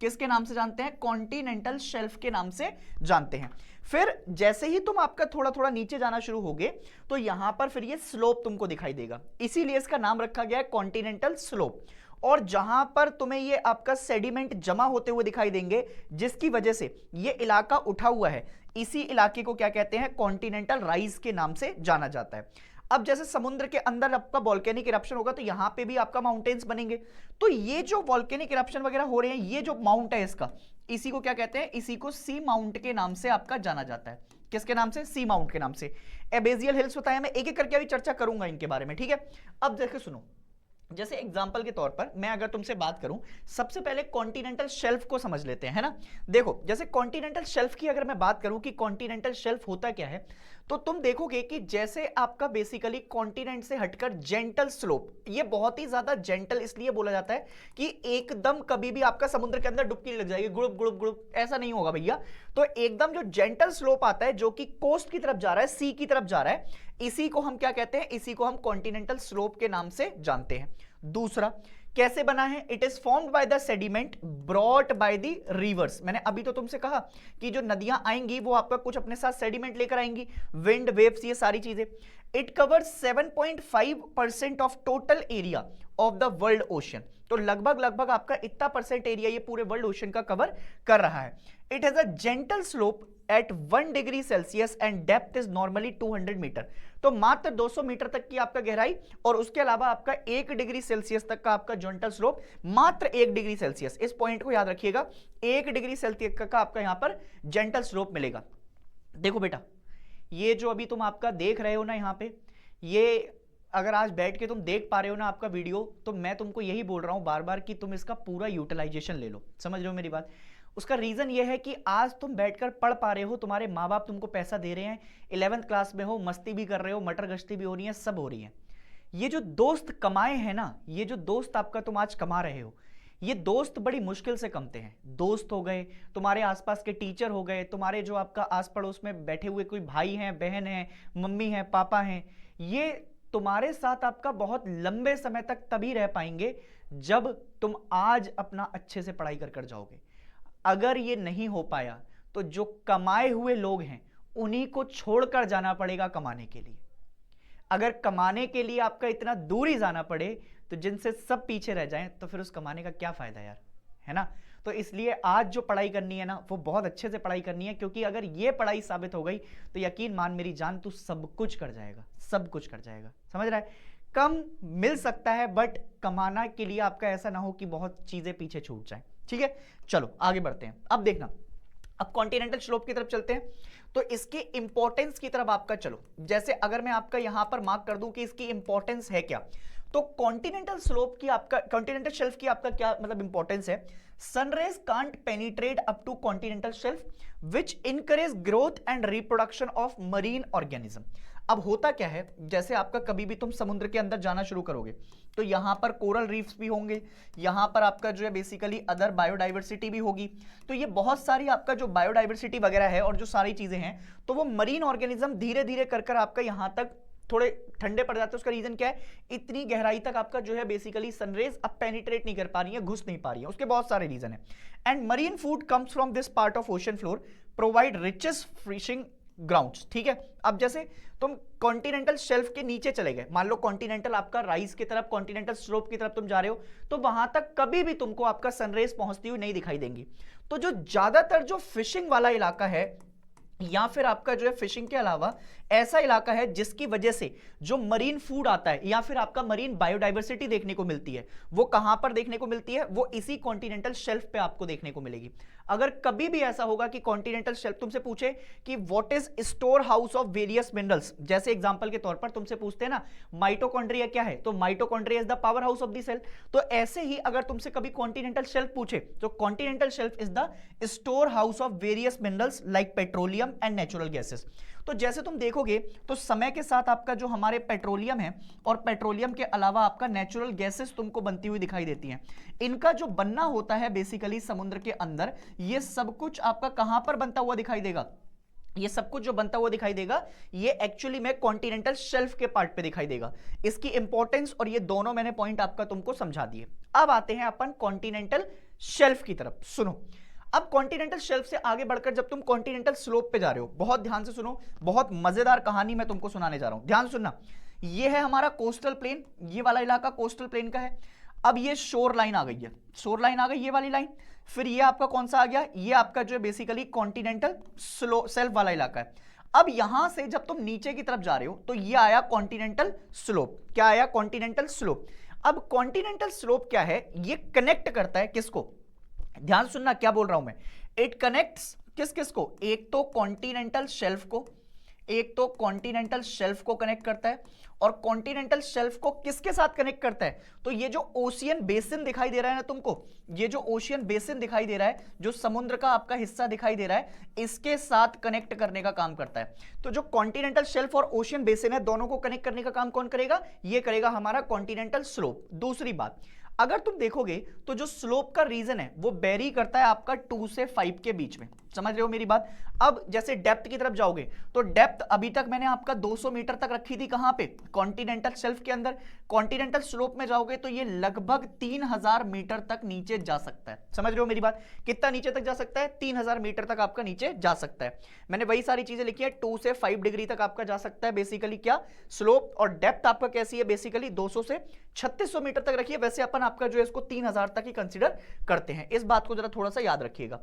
किसके नाम से जानते हैं? कॉन्टिनेंटल शेल्फ के नाम से जानते हैं। फिर जैसे ही तुम आपका थोड़ा थोड़ा नीचे जाना शुरू होगे तो यहां पर फिर ये स्लोप तुमको दिखाई देगा, इसीलिए इसका नाम रखा गया है कॉन्टिनेंटल स्लोप। और जहां पर तुम्हें ये आपका सेडिमेंट जमा होते हुए दिखाई देंगे, जिसकी वजह से ये इलाका उठा हुआ है, इसी इलाके को क्या कहते हैं? कॉन्टिनेंटल राइज के नाम से जाना जाता है। अब जैसे समुद्र के अंदर आपका वॉल्केनिक इरप्शन होगा तो यहां पे भी आपका माउंटेन्स बनेंगे। तो ये जो वॉल्केनिक इरप्शन वगैरह हो रहे हैं, ये जो माउंट है इसका, इसी को क्या कहते हैं? इसी को सी माउंट के नाम से आपका जाना जाता है। किसके नाम से? सी माउंट के नाम से। एबेजियल हिल्स बताया, मैं एक एक करके अभी चर्चा करूंगा इनके बारे में, ठीक है? अब देखो सुनो, जैसे एग्जाम्पल के तौर पर मैं अगर तुमसे बात करूं, सबसे पहले कॉन्टिनेंटल शेल्फ को समझ लेते हैं, है ना? देखो, जैसे कॉन्टिनेंटल शेल्फ की अगर मैं बात करूं कि कॉन्टिनेंटल शेल्फ होता क्या है, तो तुम देखोगे कि जैसे आपका बेसिकली कॉन्टिनेंट से हटकर जेंटल स्लोप, ये बहुत ही ज्यादा जेंटल इसलिए बोला जाता है कि एकदम कभी भी आपका समुद्र के अंदर डुबकी नहीं लग जाएगी, गुड़ुप गुड़ुप गुड़ुप, ऐसा नहीं होगा भैया। तो एकदम जो जेंटल स्लोप आता है जो कि कोस्ट की तरफ जा रहा है, सी की तरफ जा रहा है, इसी को हम क्या कहते हैं? इसी को हम कॉन्टिनेंटल स्लोप के नाम से जानते हैं। दूसरा, कैसे बना है? It is formed by the sediment brought by the reverse. मैंने अभी तो तुमसे कहा कि जो नदियां आएंगी वो आपका कुछ अपने साथ सेडिमेंट लेकर आएंगी, विंड, वेव्स, ये सारी चीजें। It covers 7.5% of total area of the world ocean. तो लगभग लगभग आपका इतना परसेंट एरिया ये पूरे वर्ल्ड ओशन का कवर कर रहा है। It has a gentle slope at 1 degree celsius and depth is normally 200 metre. तो मात्र 200 मीटर तक की आपका गहराई, और उसके अलावा आपका 1 डिग्री सेल्सियस तक का आपका जेंटल स्लोप, मात्र 1 डिग्री सेल्सियस, इस पॉइंट को याद रखिएगा, 1 डिग्री सेल्सियस का आपका यहां पर जेंटल स्लोप मिलेगा। देखो बेटा, ये जो अभी तुम आपका देख रहे हो ना यहां पे, ये अगर आज बैठ के तुम देख पा रहे हो ना आपका वीडियो, तो मैं तुमको यही बोल रहा हूं बार बार कि तुम इसका पूरा यूटिलाइजेशन ले लो। समझ रहे हो मेरी बात? उसका रीजन ये है कि आज तुम बैठकर पढ़ पा रहे हो, तुम्हारे माँ बाप तुमको पैसा दे रहे हैं, 11th क्लास में हो, मस्ती भी कर रहे हो, मटर गश्ती भी हो रही है, सब हो रही है। ये जो दोस्त कमाए हैं ना, ये जो दोस्त आपका तुम आज कमा रहे हो, ये दोस्त बड़ी मुश्किल से कमते हैं। दोस्त हो गए, तुम्हारे आसपास के टीचर हो गए, तुम्हारे जो आपका आस पड़ोस में बैठे हुए कोई भाई हैं, बहन हैं, मम्मी हैं, पापा हैं, ये तुम्हारे साथ आपका बहुत लंबे समय तक तभी रह पाएंगे जब तुम आज अपना अच्छे से पढ़ाई कर जाओगे। अगर ये नहीं हो पाया तो जो कमाए हुए लोग हैं उन्हीं को छोड़कर जाना पड़ेगा कमाने के लिए। अगर कमाने के लिए आपका इतना दूर ही जाना पड़े तो जिनसे सब पीछे रह जाएं तो फिर उस कमाने का क्या फायदा यार, है ना? तो इसलिए आज जो पढ़ाई करनी है ना, वो बहुत अच्छे से पढ़ाई करनी है, क्योंकि अगर ये पढ़ाई साबित हो गई तो यकीन मान मेरी जान, तू सब कुछ कर जाएगा, सब कुछ कर जाएगा। समझ रहा है? कम मिल सकता है बट कमाना के लिए आपका ऐसा ना हो कि बहुत चीजें पीछे छूट जाए। ठीक है, चलो आगे बढ़ते हैं। अब देखना, अब कॉन्टिनेंटल स्लोप की तरफ चलते हैं, तो इसके इंपॉर्टेंस की तरफ आपका चलो। जैसे अगर मैं आपका यहां पर मार्क कर दूं कि इसकी इंपॉर्टेंस है क्या, तो कॉन्टिनेंटल स्लोप की आपका, कॉन्टिनेंटल शेल्फ की आपका क्या मतलब इंपॉर्टेंस है? Sunrays can't penetrate up to continental shelf which encourage growth and reproduction of marine organism. अब होता क्या है, जैसे आपका कभी भी तुम समुद्र के अंदर जाना शुरू करोगे तो यहां पर कोरल रीफ्स भी होंगे, यहां पर आपका जो है बेसिकली अदर बायोडाइवर्सिटी भी होगी। तो ये बहुत सारी आपका जो बायोडाइवर्सिटी वगैरह है और जो सारी चीजें हैं, तो वो मरीन ऑर्गेनिज्म धीरे धीरे कर आपका यहां तक थोड़े ठंडे पड़ जाते हैं। उसका रीजन क्या है? इतनी गहराई तक आपका जो है बेसिकली सनरेज अब पेनिट्रेट नहीं कर पा रही है, घुस नहीं पा रही है। उसके बहुत सारे रीजन है। And marine food comes from this part of ocean floor provide richest fishing grounds. ठीक है, अब जैसे तुम कॉन्टिनेंटल शेल्फ के नीचे चले गए, मान लो कॉन्टिनेंटल आपका राइज की तरफ, कॉन्टिनेंटल स्लोप की तरफ तुम जा रहे हो, तो वहां तक कभी भी तुमको आपका सनरेज पहुंचती हुई नहीं दिखाई देंगी। तो जो ज्यादातर जो फिशिंग वाला इलाका है, या फिर आपका जो है फिशिंग के अलावा ऐसा इलाका है जिसकी वजह से जो मरीन फूड आता है या फिर आपका मरीन बायोडाइवर्सिटी देखने को मिलती है, वो कहां पर देखने को मिलती है? वो इसी कॉन्टिनेंटल शेल्फ पे आपको देखने को मिलेगी। अगर कभी भी ऐसा होगा कि कॉन्टिनेंटल शेल्फ तुमसे पूछे कि what is store house of various minerals, जैसे एग्जांपल के तौर पर तुमसे पूछते हैं ना माइटोकॉन्ड्रिया क्या है, तो mitochondria is the powerhouse of the cell. तो ऐसे ही अगर तुमसे कभी कॉन्टिनेंटल शेल्फ पूछे तो continental shelf is the store house of various minerals like petroleum and natural gases. तो जैसे तुम देखोगे तो समय के साथ आपका जो हमारे पेट्रोलियम है और पेट्रोलियम के अलावा आपका नेचुरल गैसेस तुमको बनती हुई दिखाई देती हैं। इनका जो बनना होता है बेसिकली समुद्र के अंदर, ये सब कुछ आपका कहां पर बनता हुआ दिखाई देगा? ये सब कुछ जो बनता हुआ दिखाई देगा ये एक्चुअली में कॉन्टिनेंटल शेल्फ के पार्ट पे दिखाई देगा। इसकी इंपॉर्टेंस और ये दोनों मैंने पॉइंट आपका तुमको समझा दिए। अब आते हैं अपन कॉन्टिनेंटल शेल्फ की तरफ। सुनो, अब कॉन्टिनेंटल शेल्फ से आगे बढ़कर जब तुम कॉन्टिनेंटल स्लोप पे जा रहे हो, बहुत ध्यान से सुनो, बहुत मजेदार कहानी मैं तुमको सुनाने जा रहा हूं, ध्यान से सुनना। ये है हमारा कोस्टल प्लेन, ये वाला इलाका कोस्टल प्लेन का है। अब ये शोर लाइन आ गई है, शोर लाइन आ गई, ये वाली लाइन। फिर ये आपका कौन सा आ गया, ये आपका जो है बेसिकली कॉन्टिनेंटल स्लो सेल्फ वाला इलाका है। अब यहां से जब तुम नीचे की तरफ जा रहे हो तो ये आया कॉन्टिनेंटल स्लोप। क्या आया, कॉन्टिनेंटल स्लोप। अब कॉन्टिनेंटल स्लोप क्या है, ये कनेक्ट करता है किसको, ध्यान सुनना क्या बोल रहा हूं मैं। इट कनेक्ट्स किस किस को, एक तो कॉन्टिनेंटल शेल्फ को, एक तो कॉन्टिनेंटल शेल्फ को कनेक्ट करता है, और कॉन्टिनेंटल शेल्फ को किसके साथ कनेक्ट करता है, तो ये जो ओशियन बेसिन दिखाई दे रहा है ना तुमको, ये जो ओशियन बेसिन दिखाई दे रहा है, जो समुद्र का आपका हिस्सा दिखाई दे रहा है, इसके साथ कनेक्ट करने का काम करता है। तो जो कॉन्टिनेंटल शेल्फ और ओशियन बेसिन है, दोनों को कनेक्ट करने का काम कौन करेगा, ये करेगा हमारा कॉन्टिनेंटल स्लोप। दूसरी बात, अगर तुम देखोगे तो जो स्लोप का रीजन है वो वेरी करता है आपका 2 से 5 के बीच में, समझ रहे हो मेरी बात। अब जैसे डेप्थ की तरफ जाओगे तो डेप्थ अभी तक मैंने आपका 200 मीटर तक रखी थी, कहां पे, कॉन्टिनेंटल शेल्फ के अंदर। कॉन्टिनेंटल स्लोप में जाओगे तो ये लगभग 3000 मीटर तक नीचे जा सकता है, समझ रहे हो मेरी बात। कितना नीचे तक जा सकता है, 3000 मीटर तक आपका नीचे जा सकता है। मैंने वही सारी चीजें लिखी है, 2 से 5 डिग्री तक आपका जा सकता है बेसिकली क्या, स्लोप। और डेप्थ आपका कैसी है, बेसिकली 200 से 3600 मीटर तक रखिए। वैसे अपन आपका जो है इसको 3000 तक ही कंसीडर करते हैं, इस बात को जरा थोड़ा सा याद रखिएगा।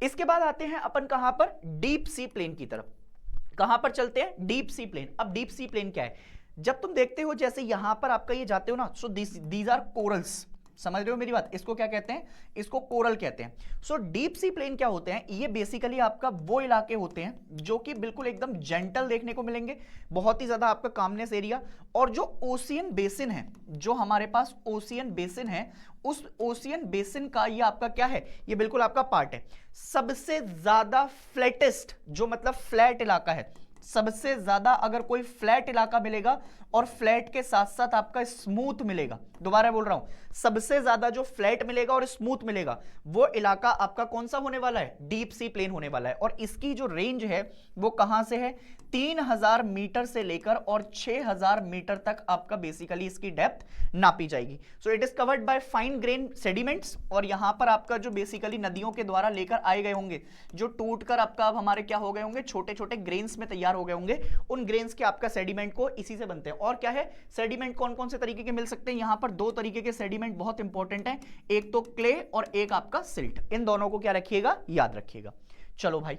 इसके बाद आते हैं अपन कहां पर, डीप सी प्लेन की तरफ। कहां पर चलते हैं, डीप सी प्लेन। अब डीप सी प्लेन क्या है, जब तुम देखते हो जैसे यहां पर आपका ये जाते हो ना, सो दीज आर कोरल्स, समझ रहे हो मेरी बात, इसको क्या कहते हैं, इसको कोरल कहते हैं। सो डीप सी प्लेन क्या होते हैं, ये बेसिकली आपका वो इलाके होते हैं जो कि बिल्कुल एकदम जेंटल देखने को मिलेंगे, बहुत ही ज्यादा आपका कामनेस एरिया। और जो ओशियन बेसिन है, जो हमारे पास ओशियन बेसिन है, उस ओशियन बेसिन का ये आपका क्या है, ये बिल्कुल आपका पार्ट है। सबसे ज्यादा फ्लैटेस्ट, जो मतलब फ्लैट इलाका है, सबसे ज्यादा अगर कोई फ्लैट इलाका मिलेगा और फ्लैट के साथ साथ आपका स्मूथ मिलेगा, दोबारा बोल रहा हूं, सबसे ज्यादा जो फ्लैट मिलेगा और स्मूथ मिलेगा वो इलाका आपका कौन सा होने वाला है, डीप सी प्लेन होने वाला है। और इसकी जो रेंज है वो कहां से है, 3000 मीटर से लेकर और 6000 मीटर तक आपका बेसिकली इसकी डेप्थ नापी जाएगी। So it is covered by fine grain sediments. और यहां पर आपका जो बेसिकली नदियों के द्वारा लेकर आए गए होंगे, जो टूटकर आपका अब हमारे क्या हो गए होंगे, छोटे छोटे ग्रेन्स में तैयार हो गए होंगे, उन ग्रेन्स के आपका सेडिमेंट को इसी से बनते हैं। और क्या है, सेडिमेंट कौन कौन से तरीके के मिल सकते हैं, यहां पर 2 तरीके के सेडिमेंट बहुत इंपॉर्टेंट है, एक तो क्ले और एक आपका सिल्ट। इन दोनों को क्या रखिएगा, याद रखिएगा। चलो भाई,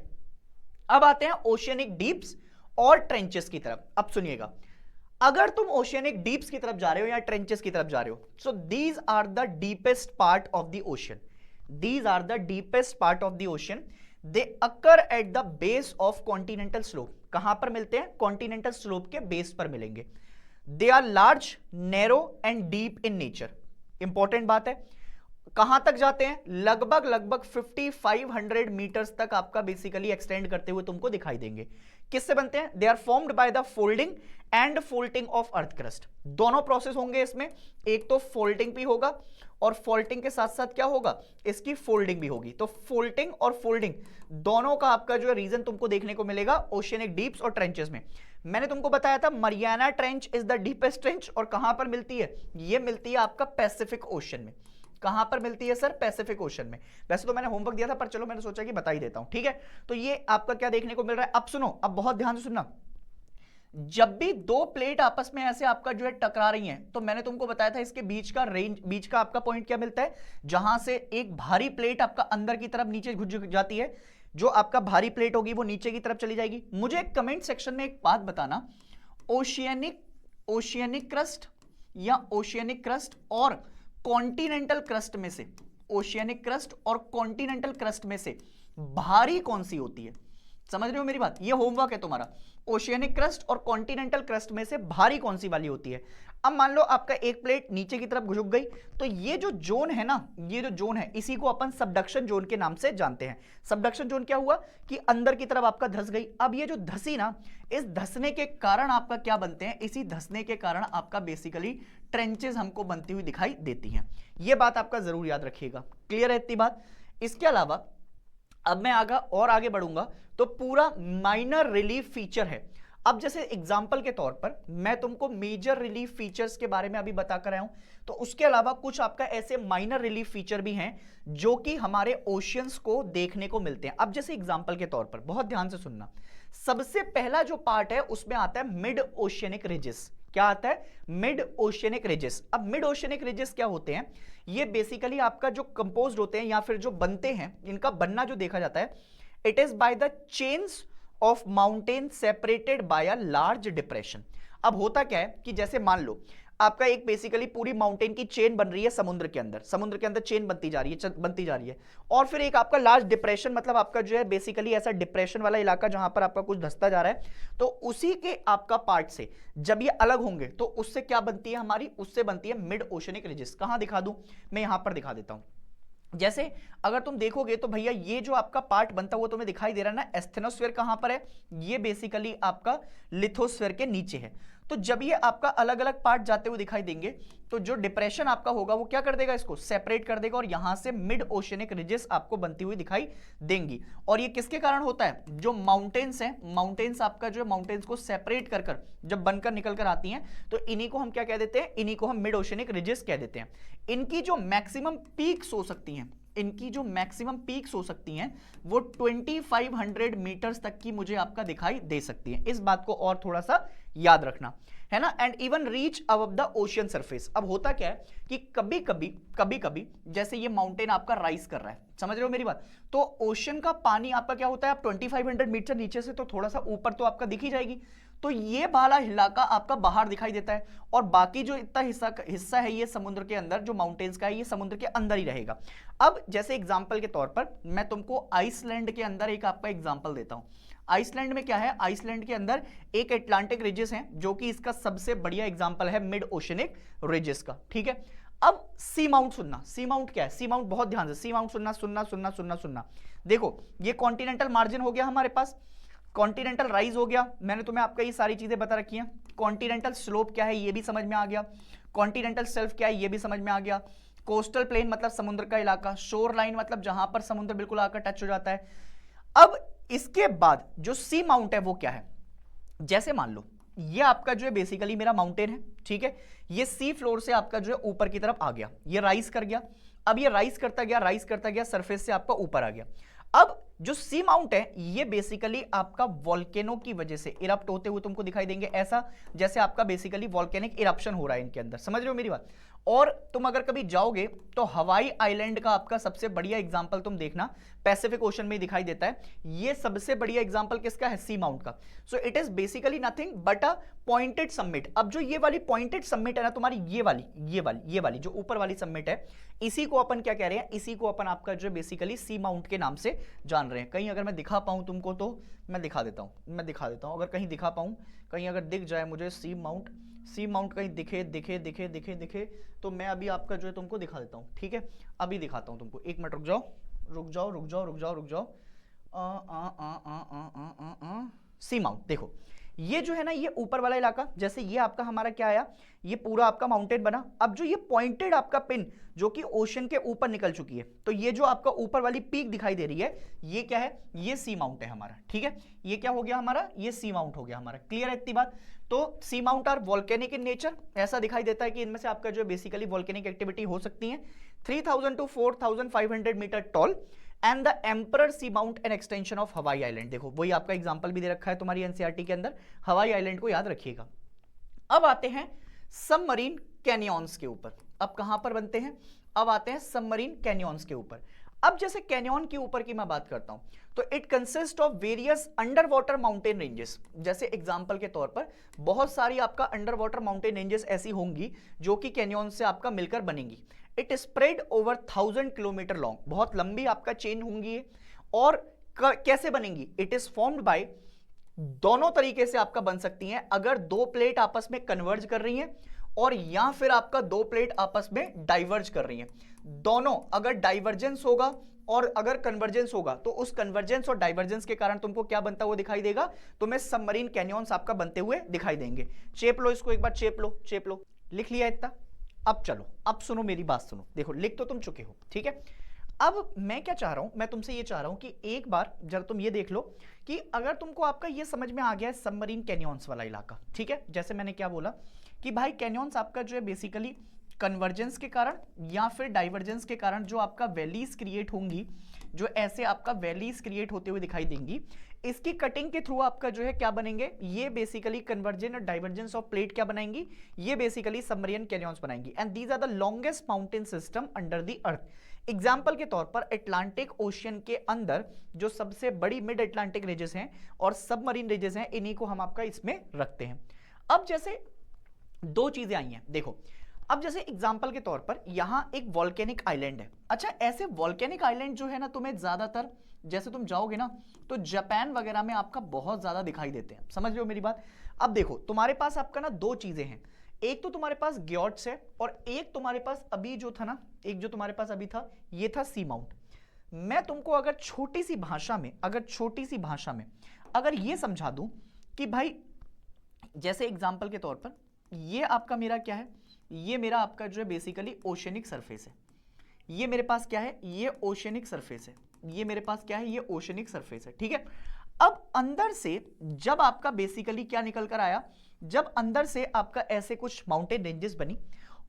अब आते हैं ओशियनिक डीप्स और ट्रेंचेस की तरफ। अब सुनिएगा, अगर तुम ओशियनिक डीप्स की तरफ जा रहे हो या ट्रेंचेस की तरफ जा रहे हो, so these are the deepest part of the ocean, these are the deepest part of the ocean. They occur at the base of continental slope. कहां पर मिलते हैं, कॉन्टिनेंटल स्लोप के बेस पर मिलेंगे। They are large, narrow and deep in nature. Important बात है, कहां तक जाते हैं, लगभग लगभग 5500 मीटर्स तक आपका बेसिकली एक्सटेंड करते हुए तुमको दिखाई देंगे। किससे बनते हैं, they are formed by the folding and faulting of earth crust. दोनों प्रोसेस होंगे इसमें, एक तो फोल्डिंग भी होगा और फोल्टिंग के साथ साथ क्या होगा, इसकी फोल्डिंग भी होगी। तो फोल्टिंग और फोल्डिंग दोनों का आपका जो रीजन तुमको देखने को मिलेगा ओशियनिक डीप्स और ट्रेंचेस में। मैंने तुमको बताया था Mariana trench is the deepest trench, और कहां पर मिलती है, ये मिलती है आपका पैसिफिक ओशन में। कहां पर मिलती है सर, पैसिफिक ओशन में। वैसे तो मैंने होमवर्क दिया था, पर चलो मैंने सोचा कि बता ही देता हूं, ठीक है। तो ये आपका क्या देखने को मिल रहा है, अब सुनो, अब बहुत ध्यान से सुनना। जब भी 2 प्लेट आपस में ऐसे आपका जो है टकरा रही हैं, तो मैंने तुमको बताया था इसके बीच का रेंज, बीच का आपका पॉइंट क्या मिलता है, जहां से एक भारी प्लेट आपका अंदर की तरफ नीचे घुस जाती है, जो आपका भारी प्लेट होगी वो नीचे की तरफ चली जाएगी। मुझे कमेंट सेक्शन में एक बात बताना, ओशियनिक क्रस्ट या ओशियनिक क्रस्ट और कॉन्टिनेंटल क्रस्ट में से, ओशियनिक क्रस्ट और कॉन्टिनेंटल क्रस्ट में से भारी कौन सी होती है, समझ रहे हो मेरी बात, ये होमवर्क है तुम्हारा। ओशियनिक क्रस्ट और कॉन्टिनेंटल क्रस्ट में से भारी कौन सी वाली होती है। अब मान लो आपका एक प्लेट नीचे की तरफ घुस गई, तो ये जो जोन है ना, ये जो जोन है, इसी को अपन सबडक्शन जोन के नाम से जानते हैं। सबडक्शन जोन क्या हुआ कि अंदर की तरफ आपका धंस गई। अब ये जो धसी ना, इस धसने के कारण आपका क्या बनते हैं, इसी धसने के कारण आपका बेसिकली ट्रेंचेस हमको बनती हुई दिखाई देती हैं। ये बात आपका जरूर याद रखिएगा, क्लियर है इतनी बात। इसके अलावा अब मैं आगे बढ़ूंगा तो पूरा माइनर रिलीफ फीचर है। अब जैसे एग्जाम्पल के तौर पर मैं तुमको मेजर रिलीफ फीचर्स के बारे में अभी बता कर आया हूं, तो उसके अलावा कुछ आपका ऐसे माइनर रिलीफ फीचर भी हैं जो कि हमारे ओशियंस को देखने को मिलते हैं। अब जैसे एग्जाम्पल के तौर पर बहुत ध्यान से सुनना, सबसे पहला जो पार्ट है उसमें आता है मिड ओशियनिक रिजेस। क्या आता है? Mid oceanic ridges. अब मिड ओशियनिक रिजेस क्या होते हैं? ये बेसिकली आपका जो कंपोज्ड होते हैं या फिर जो बनते हैं, इनका बनना जो देखा जाता है, it is by the chains of mountain separated by a large depression. अब होता क्या है कि जैसे मान लो आपका एक बेसिकली पूरी माउंटेन की चेन बन रही है समुद्र के अंदर चेन बनती जा रही है और फिर एक आपका लार्ज डिप्रेशन, मतलब आपका जो है बेसिकली ऐसा डिप्रेशन वाला इलाका जहां पर आपका कुछ धंसता जा रहा है, तो उसी के आपका पार्ट से जब ये अलग होंगे तो उससे क्या बनती है हमारी? उससे बनती है मिड ओशियनिक रिजेस। कहां दिखा दूं? मैं यहां पर दिखा देता हूं। जैसे अगर तुम देखोगे तो भैया ये जो आपका पार्ट बनता हुआ तुम्हें दिखाई दे रहा है ना, एस्थेनोस्फीयर कहां पर है? ये बेसिकली आपका लिथोस्फीयर के नीचे है। तो जब ये आपका अलग अलग पार्ट जाते हुए दिखाई देंगे तो जो डिप्रेशन आपका होगा वो क्या कर देगा? इसको सेपरेट कर देगा और यहां से मिड ओशियनिक रिजेस आपको बनती हुई दिखाई देंगी। और ये किसके कारण होता है? जो माउंटेन्स हैं, माउंटेन्स आपका जो है माउंटेन्स को सेपरेट कर कर जब बनकर निकल कर आती हैं तो इन्हीं को हम क्या कह देते हैं? इन्हीं को हम मिड ओशियनिक रिजेस कह देते हैं। इनकी जो मैक्सिमम पीक्स हो सकती हैं, इनकी जो मैक्सिमम पीक्स हो सकती हैं वो 2500 मीटर्स तक की मुझे आपका दिखाई दे सकती है। इस बात को और थोड़ा सा याद रखना है ना। And even reach above the ocean surface. अब होता क्या है कि कभी कभी जैसे ये माउंटेन आपका राइज कर रहा है, समझ रहे हो मेरी बात, तो ओशियन का पानी आपका क्या होता है? आप 2500 मीटर नीचे से तो थोड़ा सा ऊपर तो आपका दिख ही जाएगी, तो ये वाला इलाका आपका बाहर दिखाई देता है और बाकी जो इतना हिस्सा है ये समुद्र के अंदर, जो माउंटेन्स का है ये समुद्र के अंदर ही रहेगा। अब जैसे एग्जांपल के तौर पर मैं तुमको आइसलैंड के अंदर एक आपका एग्जांपल देता हूं। आइसलैंड में क्या है? आइसलैंड के अंदर एक अटलांटिक रिजेस है जो कि इसका सबसे बढ़िया एग्जांपल है मिड ओशियनिक रिजेस का, ठीक है। अब सी माउंट सुनना। सी माउंट क्या है? सी माउंट बहुत ध्यान से, सी माउंट सुनना सुनना सुनना सुनना सुनना। देखो ये कॉन्टिनेंटल मार्जिन हो गया हमारे पास, कॉन्टिनेंटल राइज हो गया, मैंने तुम्हें आपका ये सारी चीजें बता रखी हैं। कॉन्टिनेंटल स्लोप क्या है ये भी समझ में आ गया, कॉन्टिनेंटल शेल्फ क्या है ये भी समझ में आ गया, कोस्टल प्लेन मतलब समुद्र का इलाका, शोर लाइन मतलब जहां पर समुद्र बिल्कुल आकर टच हो जाता है। अब इसके बाद जो सी माउंट है वो क्या है? जैसे मान लो ये आपका जो है बेसिकली मेरा माउंटेन है, ठीक है, ये सी फ्लोर से आपका जो है ऊपर की तरफ आ गया, ये राइज कर गया। अब ये राइज करता गया सरफेस से आपका ऊपर आ गया। अब जो सी माउंट है ये बेसिकली आपका वॉल्केनो की वजह से इरप्ट होते हुए तुमको दिखाई देंगे, ऐसा जैसे आपका बेसिकली वॉल्केनिक इरप्शन हो रहा है इनके अंदर, समझ रहे हो मेरी बात। और तुम अगर कभी जाओगे तो हवाई आइलैंड का आपका सबसे बढ़िया एग्जांपल तुम देखना पैसिफिक ओशन में दिखाई देता है। ये सबसे बढ़िया एग्जांपल किसका है? सी माउंट का। So it is basically nothing but a pointed summit. अब जो ये वाली पॉइंटेड समिट है ना तुम्हारी, ये वाली जो ऊपर वाली समिट है, इसी को अपन क्या कह रहे हैं? इसी को अपन आपका जो बेसिकली सी माउंट के नाम से जान रहे हैं। कहीं अगर मैं दिखा पाऊं तुमको तो मैं दिखा देता हूं, अगर कहीं दिखा पाऊं, कहीं अगर दिख जाए मुझे सी माउंट कहीं दिखे तो मैं अभी आपका जो है तुमको दिखा देता हूं, ठीक है। अभी दिखाता हूं तुमको, एक मिनट रुक जाओ। सी माउंट देखो, ये जो है ना ये ऊपर वाला इलाका, जैसे ये आपका हमारा क्या आया, ये पूरा आपका माउंटेन बना। अब जो ये पॉइंटेड आपका पिन जो कि ओशन के ऊपर निकल चुकी है, तो ये जो आपका ऊपर वाली पीक दिखाई दे रही है ये क्या है? ये सी माउंट है हमारा, ठीक है। ये क्या हो गया हमारा? ये सी माउंट हो गया हमारा। क्लियर है इतनी बात? तो seamount are volcanic in nature, ऐसा दिखाई देता है कि इनमें से आपका जो बेसिकली वॉल्केनिक एक्टिविटी हो सकती है। 3000 to 4500 metre tall and the emperor seamount an extension of Hawaii island. देखो वही आपका एग्जांपल भी दे रखा है तुम्हारी एनसीईआरटी के अंदर, हवाई आइलैंड को याद रखिएगा। अब आते हैं सबमरीन कैनियंस के ऊपर। अब कहां पर बनते हैं? अब आते हैं सबमरीन कैनियंस के ऊपर। अब जैसे कैनियन के ऊपर की मैं बात करता हूं तो it consist of various under water mountain ranges. जैसे एग्जांपल के तौर पर बहुत सारी आपका अंडर वाटर माउंटेन रेंजेस ऐसी होंगी जो कि कैनियन से आपका मिलकर बनेंगी। It spread over 1000 kilometre long, बहुत लंबी आपका चेन होंगी। और कैसे बनेंगी? इट इज फॉर्म्ड बाय, दोनों तरीके से आपका बन सकती हैं, अगर दो प्लेट आपस में कन्वर्ज कर रही हैं और या फिर आपका दो प्लेट आपस में डाइवर्ज कर रही हैं। दोनों, अगर डाइवर्जेंस होगा और अगर कन्वर्जेंस होगा तो उस कन्वर्जेंस और डाइवर्जेंस के कारण तुमको क्या बनता हुआ दिखाई देगा? तुम्हें सबमरीन कैनियंस आपका बनते हुए दिखाई देंगे। चेप लो इसको एक बार, चेप लो। लिख लिया इतना? अब चलो, अब सुनो मेरी बात सुनो। देखो लिख तो तुम चुके हो, ठीक है। अब मैं क्या चाह रहा हूं, मैं तुमसे ये चाह रहा हूं कि एक बार जरा तुम ये देख लो कि अगर तुमको आपका ये समझ में आ गया है सबमरीन कैनियंस वाला इलाका, ठीक है, जैसे मैंने क्या बोला कि भाई कैनियंस आपका जो है बेसिकली कन्वर्जेंस के कारण या फिर डाइवर्जेंस के कारण जो आपका वैलीज क्रिएट होंगी, जो ऐसे आपका वैलीज क्रिएट होते हुए दिखाई देंगी, इसकी कटिंग के थ्रू आपका जो है क्या बनेंगे, ये बेसिकली कन्वर्जन और डाइवर्जेंस ऑफ प्लेट क्या बनाएंगी, ये बेसिकली सबमरीन कैनियंस बनाएंगी। And these are the longest mountain system under the earth. Example के तौर पर अटलांटिक ओशियन के अंदर जो सबसे बड़ी मिड अटलांटिक रिजेस हैं और सबमरीन रिजेस हैं, इन्हीं को हम आपका इसमें रखते हैं। अब जैसे दो चीजें आई हैं, देखो अब जैसे एग्जाम्पल के तौर पर यहां एक वॉल्केनिक आइलैंड है। अच्छा, ऐसे वॉल्केनिक आइलैंड जो है ना, तुम्हें ज्यादातर जैसे तुम जाओगे ना तो जापान वगैरह में आपका बहुत ज्यादा दिखाई देते हैं, समझ रहे हो मेरी बात। अब देखो तुम्हारे पास आपका ना दो चीजें हैं, एक तो तुम्हारे पास ग्योट्स है और एक तुम्हारे पास अभी जो था ना, एक जो तुम्हारे पास अभी था ये था सी माउंट। मैं तुमको अगर छोटी सी भाषा में, अगर ये समझा दूं कि भाई जैसे एग्जाम्पल के तौर पर ये आपका मेरा क्या है, ये मेरा आपका जो है बेसिकली ओशियनिक सरफेस है, ये मेरे पास क्या है, ये ओशियनिक सरफेस है, ये मेरे पास क्या है, ये ओशियनिक सरफेस है, ठीक है। अब अंदर से जब आपका बेसिकली क्या निकल कर आया, जब अंदर से आपका ऐसे कुछ माउंटेन रेंजेस बनी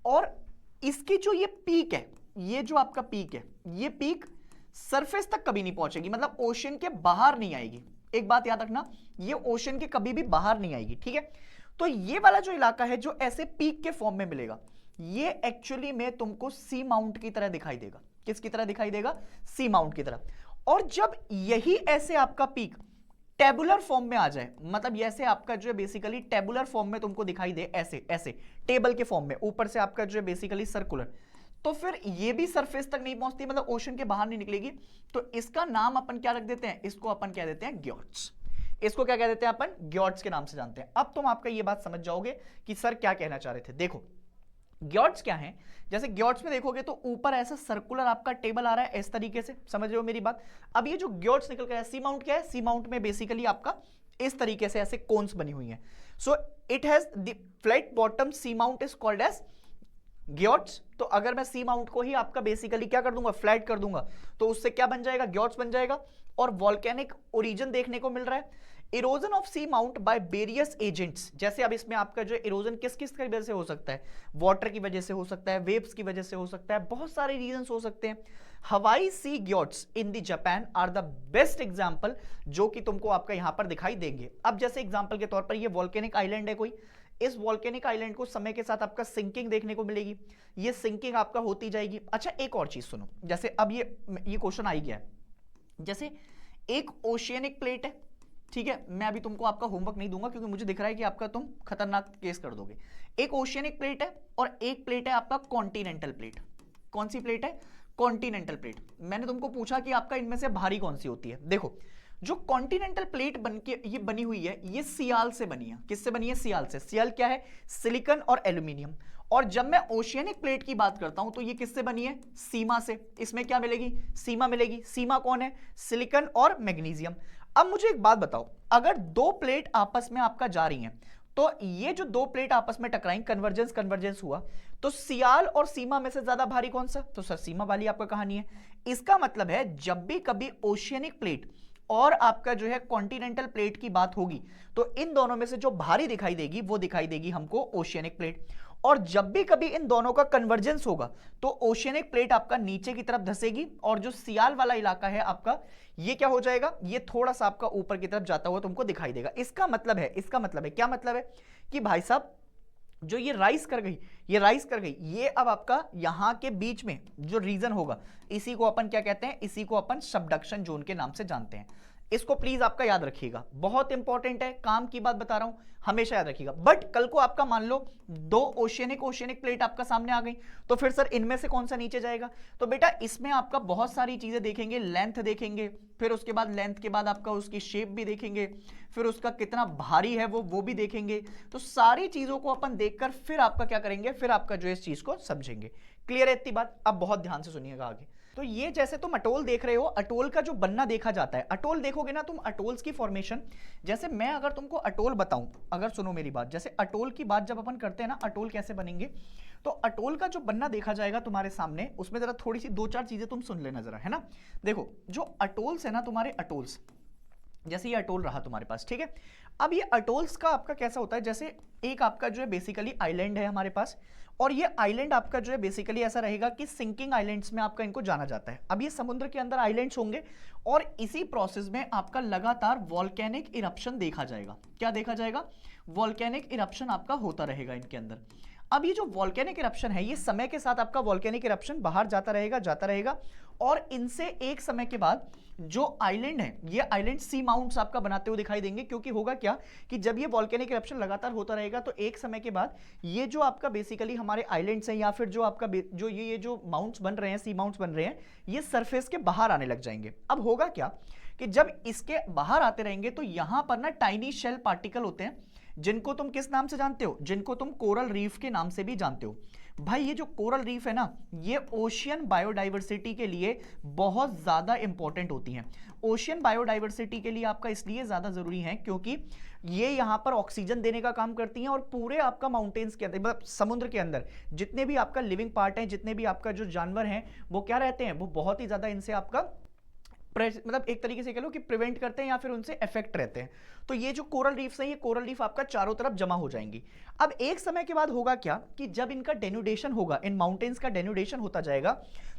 और इसकी जो ये पीक है, ये जो आपका पीक है, ये पीक सरफेस तक कभी नहीं पहुंचेगी, मतलब ओशियन के बाहर नहीं आएगी। एक बात याद रखना, ये ओशियन के कभी भी बाहर नहीं आएगी, ठीक है। तो ये वाला जो इलाका है जो ऐसे पीक के फॉर्म में मिलेगा, ये एक्चुअली में तुमको सी माउंट की तरह दिखाई देगा। किसकी तरह दिखाई देगा, सी माउंट की तरह। और जब यही ऐसे आपका पीक टेबुलर फॉर्म में आ जाए, मतलब ऐसे आपका जो है बेसिकली टेबुलर फॉर्म में तुमको दिखाई दे, ऐसे ऐसे टेबल के फॉर्म में, ऊपर से आपका जो है बेसिकली सर्कुलर, तो फिर ये भी सरफेस तक नहीं पहुंचती, मतलब ओशन के बाहर नहीं निकलेगी। तो इसका नाम अपन क्या रख देते हैं, इसको अपन क्या देते हैं, ग्योट्स। इसको क्या कह देते हैं अपन, ग्योट्स के नाम से जानते हैं। अब तुम आपका ये बात समझ जाओगे कि सर क्या कहना चाह रहे थे। देखो ग्योट्स क्या है, जैसे ग्योट्स में देखोगे तो ऊपर ऐसा सर्कुलर आपका टेबल आ रहा है इस तरीके से, समझ रहे हो मेरी बात। अब ये जो ग्योट्स निकल कर है, सी माउंट क्या है, सी माउंट में बेसिकली आपका इस तरीके से ऐसे कोन्स बनी हुई हैं। So it has the flat bottom, seamount is called as guyots. तो अगर मैं सी माउंट को ही आपका बेसिकली क्या कर दूंगा, फ्लैट कर दूंगा, तो उससे क्या बन जाएगा, ग्योट्स बन जाएगा। और वॉल्केनिक ओरिजिन देखने को मिल रहा है। Erosion of seamount by various agents, जैसे अब इसमें आपका जो इरोजन किस किस की वजह से हो सकता है, वाटर की वजह से हो सकता है, वेव्स की वजह से हो सकता है, बहुत सारे रीजंस हो सकते हैं। Hawaii sea guyots in the Japan are the best example, जो कि तुमको आपका यहां पर दिखाई देंगे। अब जैसे एग्जांपल के तौर पर ये वॉल्केनिक आइलैंड है कोई, इस वॉल्केनिक आइलैंड को समय के साथ आपका सिंकिंग देखने को मिलेगी, ये सिंकिंग आपका होती जाएगी। अच्छा एक और चीज सुनो, जैसे अब ये क्वेश्चन आ ही गया है, जैसे एक ओशियनिक प्लेट है, ठीक है, मैं अभी तुमको आपका होमवर्क नहीं दूंगा क्योंकि मुझे दिख रहा है कि आपका तुम खतरनाक केस कर दोगे। एक ओशियनिक प्लेट है और एक प्लेट है आपका कॉन्टिनेंटल प्लेट। कौन सी प्लेट है, कॉन्टिनेंटल प्लेट। मैंने तुमको पूछा कि आपका इनमें से भारी कौन सी होती है। देखो जो कॉन्टिनेंटल प्लेट बनके ये बनी हुई है, ये सियाल से बनी है। किससे बनी है, सियाल से। सियाल क्या है, सिलिकॉन और एल्यूमिनियम। और जब मैं ओशियनिक प्लेट की बात करता हूं तो ये किससे बनी है, सीमा से। इसमें क्या मिलेगी, सीमा मिलेगी। सीमा कौन है, सिलिकॉन और मैग्नीशियम। अब मुझे एक बात बताओ, अगर दो प्लेट आपस में आपका जा रही हैं, तो ये जो दो प्लेट आपस में टकराई, कन्वर्जेंस हुआ, तो सियाल और सीमा में से ज्यादा भारी कौन सा, तो सर सीमा वाली आपका कहानी है। इसका मतलब है जब भी कभी ओशियनिक प्लेट और आपका जो है कॉन्टिनेंटल प्लेट की बात होगी, तो इन दोनों में से जो भारी दिखाई देगी वो दिखाई देगी हमको ओशियनिक प्लेट। और जब भी कभी इन दोनों का कन्वर्जेंस होगा तो ओशियनिक प्लेट आपका नीचे की तरफ धसेगी और जो सियाल वाला इलाका है आपका, ये क्या हो जाएगा, ये थोड़ा सा आपका ऊपर की तरफ जाता हुआ तुमको दिखाई देगा। इसका मतलब है क्या मतलब है कि भाई साहब जो ये राइज कर गई, ये अब आपका यहां के बीच में जो रीजन होगा, इसी को अपन क्या कहते हैं, इसी को अपन सबडक्शन जोन के नाम से जानते हैं। इसको प्लीज आपका याद रखिएगा, बहुत इंपॉर्टेंट है, काम की बात बता रहा हूं, हमेशा याद रखिएगा। बट कल को आपका मान लो दो ओशियनिक प्लेट आपका सामने आ गई, तो फिर सर इनमें से कौन सा नीचे जाएगा, तो बेटा इसमें आपका बहुत सारी चीजें देखेंगे, लेंथ देखेंगे, फिर उसके बाद लेंथ के बाद आपका उसकी शेप भी देखेंगे, फिर उसका कितना भारी है वो भी देखेंगे। तो सारी चीजों को अपन देखकर फिर आपका क्या करेंगे, फिर आपका जो इस चीज को समझेंगे। क्लियर है इतनी बात। अब बहुत ध्यान से सुनिएगा आगे। तो ये जैसे तुम अटोल देख रहे हो, अटोल का जो बनना देखा जाता है, अटोल देखोगे ना तुम, अटोल्स की फॉर्मेशन, जैसे मैं अगर तुमको अटोल बताऊं, अगर सुनो मेरी बात, जैसे अटोल की बात जब अपन करते हैं ना, अटोल कैसे बनेंगे, तो अटोल का जो बनना देखा जाएगा तुम्हारे सामने, उसमें जरा थोड़ी सी दो चार चीजें तुम सुन लेना जरा, है ना। देखो जो अटोल्स है ना तुम्हारे, अटोल्स, जैसे ये अटोल रहा तुम्हारे पास, ठीक है। अब ये अटोल्स का आपका कैसा होता है, जैसे एक आपका जो है बेसिकली आइलैंड है हमारे पास, और ये आइलैंड आपका जो है बेसिकली ऐसा रहेगा कि सिंकिंग आइलैंड्स में आपका इनको जाना जाता है। अब ये समुद्र के अंदर आइलैंड्स होंगे और इसी प्रोसेस में आपका लगातार वॉल्केनिक इरप्शन देखा जाएगा। क्या देखा जाएगा? वॉल्केनिक इरप्शन आपका होता रहेगा इनके अंदर। अब ये जो वॉल्केनिक इरप्शन है, ये समय के साथ आपका वॉल्केनिक इरप्शन बाहर जाता रहेगा, और इनसे एक समय के बाद जो आइलैंड है, ये आइलैंड सी माउंट्स आपका बनाते हुए दिखाई देंगे, क्योंकि होगा क्या कि जब ये वॉल्केनिक इरप्शन लगातार होता रहेगा तो एक समय के बाद ये जो आपका बेसिकली हमारे आइलैंड्स हैं, या फिर जो आपका जो ये जो माउंट्स बन रहे हैं, सी माउंट्स बन रहे हैं, ये सरफेस के बाहर आने लग जाएंगे। अब होगा क्या कि जब इसके बाहर आते रहेंगे तो यहां पर ना टाइनी शेल पार्टिकल होते हैं, जिनको तुम किस नाम से जानते हो? जिनको तुम कोरल रीफ के नाम से भी जानते हो। भाई ये जो कोरल रीफ है ना, ये ओशियन बायोडाइवर्सिटी के लिए बहुत ज्यादा इंपॉर्टेंट होती हैं। ओशियन बायोडाइवर्सिटी के लिए आपका इसलिए ज्यादा जरूरी है क्योंकि ये यहां पर ऑक्सीजन देने का काम करती हैं, और पूरे आपका माउंटेन्स के अंदर, मतलब समुद्र के अंदर जितने भी आपका लिविंग पार्ट हैं, जितने भी आपका जो जानवर हैं, वो क्या रहते हैं, वो बहुत ही ज्यादा इनसे आपका मतलब एक तरीके से कह लो कि प्रिवेंट करते हैं या फिर उनसे इफेक्ट रहते हैं। तो ये जो कोरल रीफ्स हैं, ये कोरल रीफ आपका चारों तरफ जमा हो जाएंगी। अब एक समय के बाद होगा क्या कि जब इनका डेन्यूडेशन होगा, इन माउंटेन्स का डेन्यूडेशन होता जाएगा,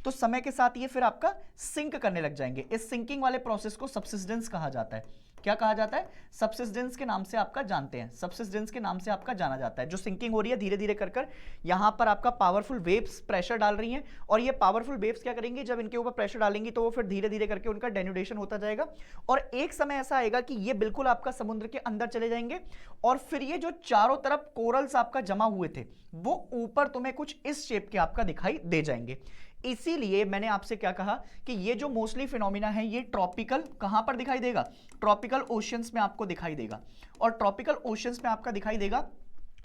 तो समय के साथ ये फिर आपका सिंक करने लग जाएंगे। इस सिंकिंग वाले प्रोसेस को सबसिस्टेंस कहा जाता है। क्या कहा जाता है? सबसिस्टेंस के नाम से आपका जानते हैं, सबसिस्टेंस के नाम से आपका जाना जाता है। जो सिंकिंग हो रही है धीरे धीरे कर कर, यहां पर आपका पावरफुल वेव्स प्रेशर डाल रही हैं, और ये पावरफुल वेव्स क्या करेंगी, जब इनके ऊपर प्रेशर डालेंगी तो वो फिर धीरे धीरे करके उनका डेन्यूडेशन होता जाएगा, और एक समय ऐसा आएगा कि ये बिल्कुल आपका समुद्र के अंदर चले जाएंगे, और फिर ये जो चारों तरफ कोरल्स आपका जमा हुए थे, वो ऊपर तुम्हें कुछ इस शेप के आपका दिखाई दे जाएंगे। इसीलिए मैंने आपसे क्या कहा कि ये जो मोस्टली फिनोमिना है, ये ट्रॉपिकल कहां पर दिखाई देगा? ट्रॉपिकल ओशियंस में आपको दिखाई देगा, और ट्रॉपिकल ओशियंस में आपका दिखाई देगा।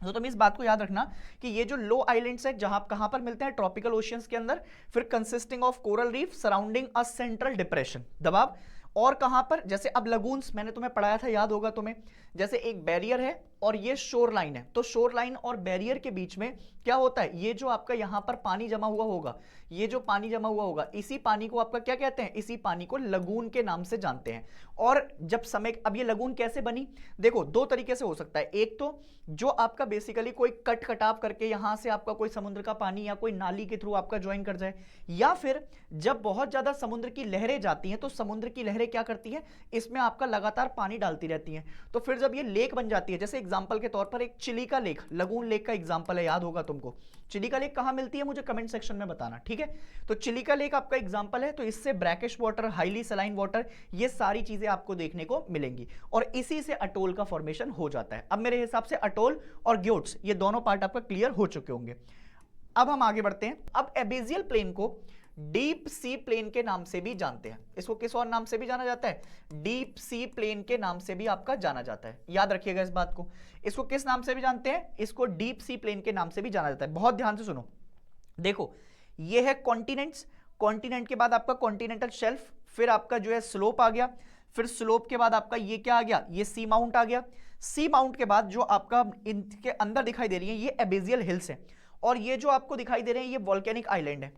तो तुम इस बात को याद रखना कि ये जो लो आइलैंड्स है, जहां कहां पर मिलते हैं? ट्रॉपिकल ओशियंस के अंदर, फिर consisting of coral reef surrounding a central depression, दबाव। और कहां पर? जैसे अब लगून्स मैंने तुम्हें पढ़ाया था, याद होगा तुम्हें, जैसे एक बैरियर है और ये शोर लाइन है, तो शोर लाइन और बैरियर के बीच में क्या होता है? ये जो आपका यहां पर पानी जमा हुआ होगा, ये जो पानी जमा हुआ होगा, इसी पानी को आपका क्या कहते हैं? इसी पानी को लगून के नाम से जानते हैं। और जब समय, अब ये लगून कैसे बनी? देखो दो तरीके से हो सकता है। एक तो जो आपका बेसिकली कोई कट कटाव करके यहां से आपका कोई समुद्र का पानी या कोई नाली के थ्रू आपका ज्वाइन कर जाए, या फिर जब बहुत ज्यादा समुद्र की लहरें जाती हैं, तो समुद्र की लहरें क्या करती हैं? इसमें आपका लगातार पानी डालती रहती हैं, तो फिर जब ये लेक बन जाती है, जैसे एग्जांपल के तौर पर एक चिलिका लेक, लगून लेक का एग्जांपल है, याद होगा तुमको। चिलिका लेक कहां मिलती है मुझे कमेंट सेक्शन में बताना, ठीक है। तो चिलिका लेक आपका एग्जांपल है, तो इससे brackish water, highly saline water, ये सारी चीजें आपको देखने को मिलेंगी, और इसी से अटोल का फॉर्मेशन हो जाता है। अब मेरे हिसाब से अटोल और ग्योट्स, ये दोनों पार्ट आपका क्लियर हो चुके होंगे। अब हम आगे बढ़ते हैं। अब एबेजियल प्लेन को डीप सी प्लेन के नाम से भी जानते हैं। इसको किस और नाम से भी जाना जाता है? डीप सी प्लेन के नाम से भी आपका जाना जाता है। याद रखिएगा इस बात को। इसको किस नाम से भी जानते हैं? इसको डीप सी प्लेन के नाम से भी जाना जाता है। बहुत ध्यान से सुनो, देखो ये है कॉन्टिनेंट्स, कॉन्टिनेंट के बाद आपका कॉन्टिनेंटल शेल्फ, फिर आपका जो है स्लोप आ गया, फिर स्लोप के बाद आपका ये क्या आ गया? ये सी माउंट आ गया। सी माउंट के बाद जो आपका इनके अंदर दिखाई दे रही है, ये एबेजियल हिल्स है, और ये जो आपको दिखाई दे रहे हैं, ये वॉल्केनिक आइलैंड है।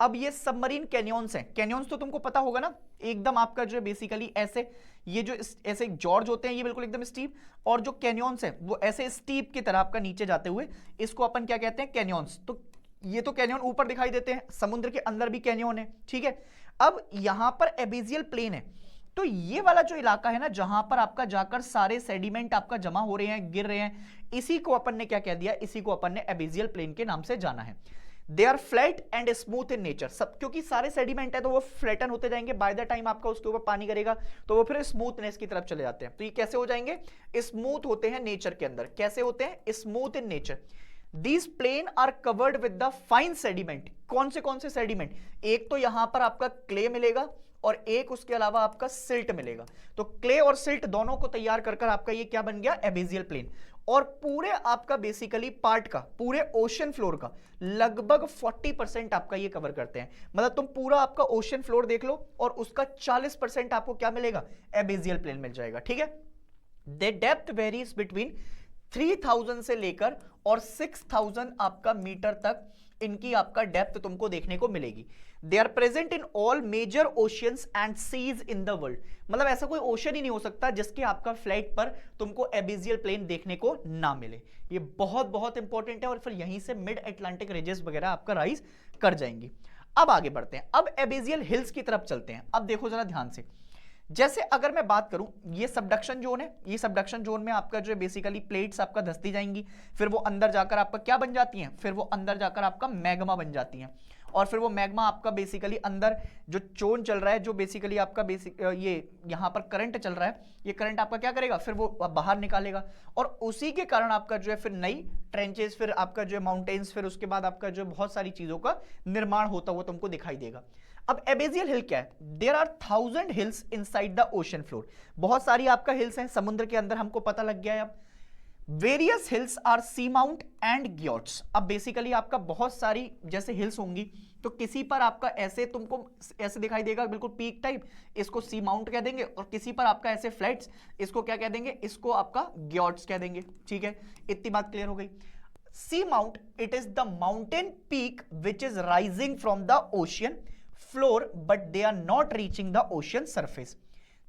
अब ये सबमरीन कैनियंस हैं। कैनियंस तो तुमको पता होगा ना, एकदम आपका जो है बेसिकली ऐसे, ये जो ऐसे जॉर्ज होते हैं, ये बिल्कुल एकदम स्टीप, और जो कैनियंस है वो ऐसे स्टीप की तरह आपका नीचे जाते हुए, इसको अपन क्या कहते हैं? कैनियंस। तो ये तो कैनियन ऊपर दिखाई देते हैं, समुद्र के अंदर भी कैनियन है, ठीक है। अब यहां पर एबेजियल प्लेन है, तो ये वाला जो इलाका है ना, जहां पर आपका जाकर सारे सेडिमेंट आपका जमा हो रहे हैं, गिर रहे हैं, इसी को अपन ने क्या कह दिया? इसी को अपन ने एबेजियल प्लेन के नाम से जाना है। They are flat and smooth in nature, सब क्योंकि सारे सेडिमेंट है तो वो फ्लैटन होते जाएंगे, बाय द टाइम आपका उसके ऊपर पानी करेगा तो वो फिर स्मूथनेस की तरफ चले जाते हैं। तो ये कैसे हो जाएंगे? स्मूथ होते हैं नेचर के अंदर। कैसे होते हैं? Smooth in nature. These plain are covered with the fine sediment। कौन से सेडिमेंट? एक तो यहां पर आपका क्ले मिलेगा, और एक उसके अलावा आपका सिल्ट मिलेगा। तो क्ले और सिल्ट दोनों को तैयार कर आपका ये क्या बन गया? एबेजियल प्लेन। और पूरे आपका बेसिकली पार्ट का, पूरे ओशन फ्लोर का लगभग 40% आपका ये कवर करते हैं। मतलब तुम पूरा आपका ओशन फ्लोर देख लो और उसका 40% आपको क्या मिलेगा, एबेजियल प्लेन मिल जाएगा। ठीक है, दे डेप्थ वेरीज बिटवीन 3000 से लेकर और 6000 आपका मीटर तक इनकी आपका डेप्थ तुमको देखने को मिलेगी। They are present in all major oceans and seas in the world. मतलब ऐसा कोई ओशन ही नहीं हो सकता जिसके आपका फ्लैट पर तुमको एबेजियल प्लेन देखने को ना मिले। ये बहुत बहुत इंपॉर्टेंट है और फिर यहीं से मिड अटलांटिक रिजेस वगैरह आपका राइज कर जाएंगी। अब आगे बढ़ते हैं, अब एबेजियल हिल्स की तरफ चलते हैं। अब देखो जरा ध्यान से, जैसे अगर मैं बात करूं, ये सबडक्शन जोन है, ये सबडक्शन जोन में आपका जो है बेसिकली प्लेट्स आपका धंसती जाएंगी, फिर वो अंदर जाकर आपका क्या बन जाती हैं, फिर वो अंदर जाकर आपका मैग्मा बन जाती हैं। और फिर वो मैग्मा आपका बेसिकली अंदर जो चोन चल रहा है, जो बेसिकली आपका बेसिक ये यहां पर करंट चल रहा है, ये करंट आपका क्या करेगा, फिर वो बाहर निकालेगा और उसी के कारण आपका जो है फिर नई ट्रेंचेस, फिर आपका जो है माउंटेन्स, फिर उसके बाद आपका जो बहुत सारी चीजों का निर्माण होता हुआ तुमको दिखाई देगा। अब एबेजियल हिल क्या है, there are 1000 hills inside the ocean floor. बहुत सारी आपका हिल्स हैं समुद्र के अंदर, हमको पता लग गया है। अब various hills are seamount and guyots. अब बेसिकली आपका बहुत सारी जैसे हिल्स होंगी, तो किसी पर आपका ऐसे तुमको ऐसे दिखाई देगा बिल्कुल पीक टाइप, इसको सी माउंट कह देंगे, और किसी पर आपका ऐसे फ्लैट्स, इसको क्या कह देंगे, इसको आपका ग्योट्स कह देंगे। ठीक है, इतनी बात क्लियर हो गई। Seamount, it is the mountain peak which is rising from the ocean floor but they are not reaching the ocean surface.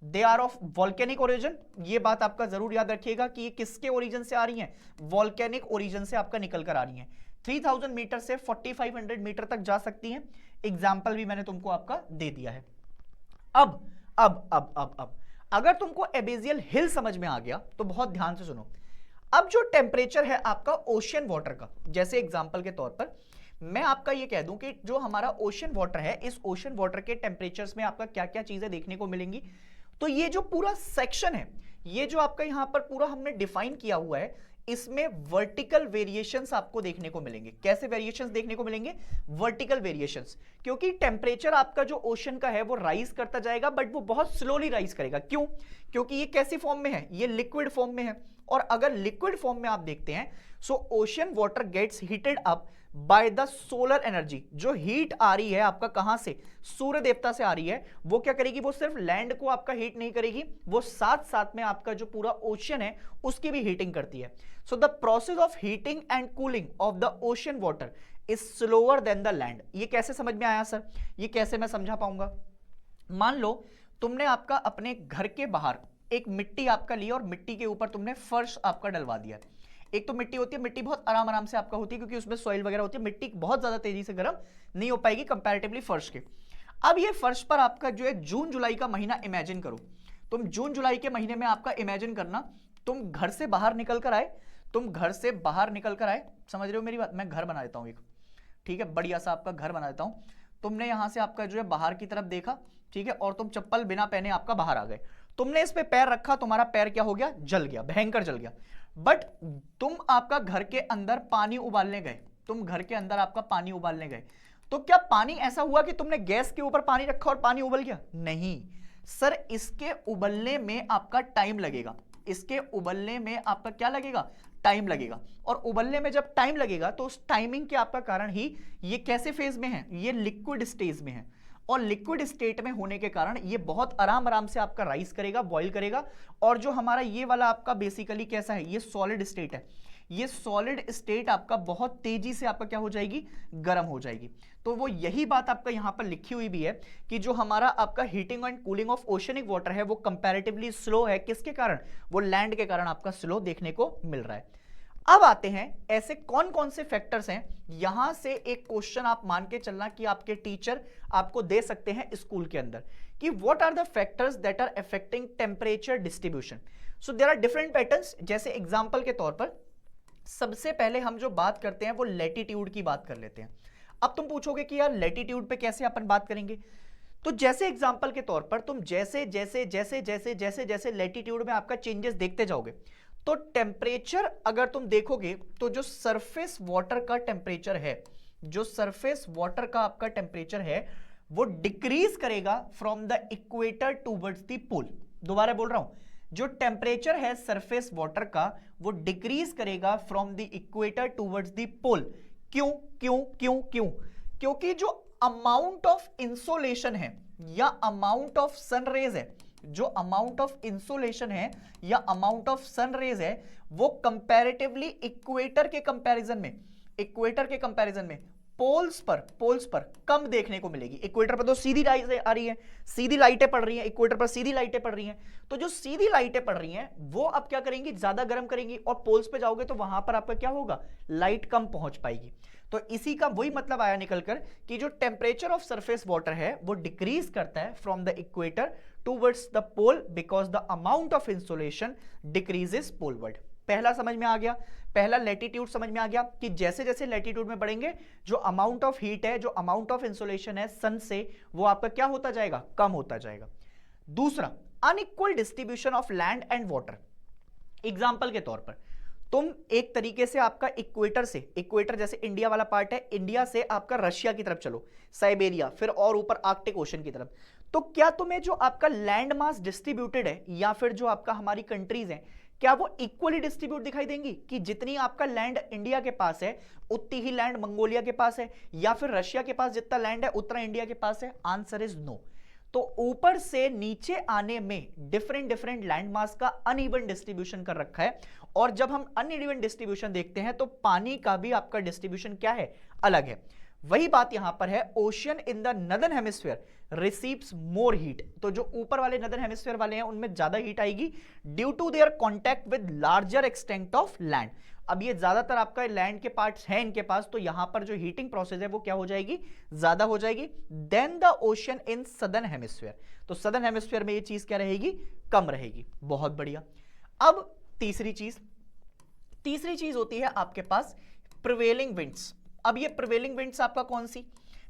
They are of volcanic origin. ये बात आपका जरूर याद रखिएगा कि ये किसके ओरिजिन से आ रही हैं, वॉल्केनिक ओरिजिन से आपका निकल कर आ रही हैं। 3000 मीटर से 4500 मीटर तक जा सकती हैं। एग्जाम्पल भी मैंने तुमको आपका दे दिया है। अब अगर तुमको एबेजियल हिल समझ में आ गया तो बहुत ध्यान से सुनो। अब जो टेम्परेचर है आपका ओशियन वाटर का, जैसे एग्जाम्पल के तौर पर मैं आपका ये कह दूं कि जो हमारा ओशन वाटर है, इस ओशन वाटर के टेम्परेचर्स में आपका क्या क्या चीजें देखने को मिलेंगी। तो ये जो पूरा सेक्शन है, ये जो आपका यहां पर पूरा हमने डिफाइन किया हुआ है, इसमें वर्टिकल वेरिएशंस आपको देखने को मिलेंगे। कैसे वेरिएशंस देखने को मिलेंगे, वर्टिकल वेरिएशंस, क्योंकि टेम्परेचर आपका जो ओशन का है वो राइज करता जाएगा, बट वो बहुत स्लोली राइज करेगा। क्यों, क्योंकि ये कैसी फॉर्म में है, ये लिक्विड फॉर्म में है। और अगर लिक्विड फॉर्म में आप देखते हैं, so ocean water gets heated up by the solar energy. जो हीट आ रही है आपका कहां से, सूर्य देवता से आ रही है, वो क्या करेगी, वो सिर्फ लैंड को आपका हीट नहीं करेगी, वो साथ साथ में आपका जो पूरा ओशन है उसकी भी हीटिंग करती है। सो the process of heating and cooling of the ocean water is slower then the land. ये कैसे समझ में आया सर, ये कैसे मैं समझा पाऊंगा। मान लो तुमने आपका अपने घर के बाहर एक मिट्टी आपका ली और मिट्टी के ऊपर तुमने फर्श आपका डलवा दिया। एक तो मिट्टी होती है, मिट्टी बहुत आराम आराम से आपका होती है क्योंकि उसमें सॉइल वगैरह होती है, मिट्टी बहुत ज्यादा तेजी से गर्म नहीं हो पाएगी कंपैरेटिवली फर्श के। अब ये फर्श पर आपका जो है जून जुलाई का महीना इमेजिन करो, तुम जून जुलाई के महीने में आपका इमेजिन करना, तुम घर से बाहर निकल कर आए, तुम घर से बाहर निकल कर आए, समझ रहे हो मेरी बात। मैं घर बना देता हूं एक, ठीक है, बढ़िया सा आपका घर बना देता हूं। तुमने यहां से आपका जो है बाहर की तरफ देखा, ठीक है, और तुम चप्पल बिना पहने आपका बाहर आ गए, तुमने इस पे पैर रखा, तुम्हारा पैर क्या हो गया, जल गया, भयंकर जल गया। बट तुम आपका घर के अंदर पानी उबालने गए, तुम घर के अंदर आपका पानी उबालने गए, तो क्या पानी ऐसा हुआ कि तुमने गैस के ऊपर पानी रखा और पानी उबल गया? नहीं सर, इसके उबलने में आपका टाइम लगेगा, इसके उबलने में आपका क्या लगेगा, टाइम लगेगा। और उबलने में जब टाइम लगेगा तो उस टाइमिंग के आपका कारण ही ये कैसे फेज में है, ये लिक्विड स्टेज में है, और लिक्विड स्टेट में होने के कारण ये बहुत आराम आराम से आपका राइस करेगा, बॉईल करेगा। और जो हमारा ये वाला आपका बेसिकली कैसा है, ये सॉलिड स्टेट है, ये सॉलिड स्टेट आपका बहुत तेजी से आपका क्या हो जाएगी, गर्म हो जाएगी। तो वो यही बात आपका यहां पर लिखी हुई भी है कि जो हमारा आपका heating and cooling of oceanic water है वो कंपैरेटिवली स्लो है। किसके कारण, वो लैंड के कारण आपका स्लो देखने को मिल रहा है। अब आते हैं ऐसे कौन कौन से फैक्टर्स हैं, यहां से एक क्वेश्चन आप मान के चलना कि आपके टीचर आपको दे सकते हैं स्कूल के अंदर कि what are the factors that are affecting temperature distribution. So there are different patterns. जैसे एग्जांपल के तौर पर सबसे पहले हम जो बात करते हैं वो लैटिट्यूड की बात कर लेते हैं। अब तुम पूछोगे कि यार लैटिट्यूड पे कैसे अपन बात करेंगे, तो जैसे एग्जांपल के तौर पर तुम जैसे जैसे जैसे जैसे जैसे जैसे लैटिट्यूड में आपका चेंजेस देखते जाओगे तो टेम्परेचर अगर तुम देखोगे तो जो सरफेस वाटर का टेम्परेचर है, जो सरफेस वाटर का आपका टेम्परेचर है वो डिक्रीज करेगा from the equator towards the pole. दोबारा बोल रहा हूं, जो टेम्परेचर है सरफेस वाटर का वो डिक्रीज करेगा from the equator towards the pole. क्यों क्यों क्यों क्यों? क्योंकि जो अमाउंट ऑफ इंसोलेशन है या अमाउंट ऑफ सन रेज है, जो अमाउंट ऑफ इंसोलेशन है या अमाउंट ऑफ सन रेज है वो कंपैरेटिवली इक्वेटर के कंपैरिजन में पोल्स पर कम देखने को मिलेगी। इक्वेटर पर तो सीधी लाइटें आ रही हैं, सीधी लाइटें पड़ रही हैं, इक्वेटर पर सीधी लाइटें पड़ रही हैं, तो जो सीधी लाइटें पड़ रही हैं वो अब क्या करेंगी, ज्यादा गर्म करेंगी, और पोल्स पे जाओगे तो वहां पर आपका क्या होगा, लाइट कम पहुंच पाएगी। तो इसी का वही मतलब आया निकलकर कि जो टेम्परेचर ऑफ सरफेस वाटर है वो डिक्रीज करता है from the equator towards the pole because the amount of insolation decreases poleward. पहला समझ में आ गया, पहला लैटिट्यूड समझ में आ गया कि जैसे जैसे लैटिट्यूड में बढ़ेंगे जो अमाउंट ऑफ हीट है, जो अमाउंट ऑफ इंसोलेशन है सन से, वो आपका क्या होता जाएगा, कम होता जाएगा। दूसरा, unequal distribution of land and water. Example के तौर पर तुम एक तरीके से आपका इक्वेटर से, इक्वेटर जैसे इंडिया वाला पार्ट है, इंडिया से आपका रशिया की तरफ चलो, साइबेरिया, फिर और ऊपर आर्कटिक ओशन की तरफ, तो क्या तुम्हें जो आपका लैंड मास डिस्ट्रीब्यूटेड है या फिर जो आपका हमारी कंट्रीज हैं, क्या वो इक्वली डिस्ट्रीब्यूट दिखाई देंगी कि जितनी आपका लैंड इंडिया के पास है उतनी ही लैंड मंगोलिया के पास है, या फिर रशिया के पास जितना लैंड है उतना इंडिया के पास है? Answer is no. तो ऊपर से नीचे आने में डिफरेंट डिफरेंट लैंड मास का अनइवन डिस्ट्रीब्यूशन कर रखा है, और जब हम अनइवन डिस्ट्रीब्यूशन देखते हैं तो पानी का भी आपका डिस्ट्रीब्यूशन क्या है, अलग है। वही बात यहां पर है, ocean in the northern hemisphere receives more heat. तो जो ऊपर वाले नदर्न हेमिस्फीयर वाले हैं उनमें ज्यादा हीट आएगी due to their contact with larger extent of land. अब ये ज्यादातर आपका लैंड के पार्ट्स हैं इनके पास, तो यहां पर जो हीटिंग प्रोसेस है वो क्या हो जाएगी, ज्यादा हो जाएगी then the ocean in southern hemisphere. तो सदर्न हेमिस्फीयर में ये चीज क्या रहेगी, कम रहेगी। बहुत बढ़िया। अब तीसरी चीज होती है आपके पास प्रिवेलिंग विंड्स। अब ये प्रिवेलिंग विंड्स आपका कौन सी,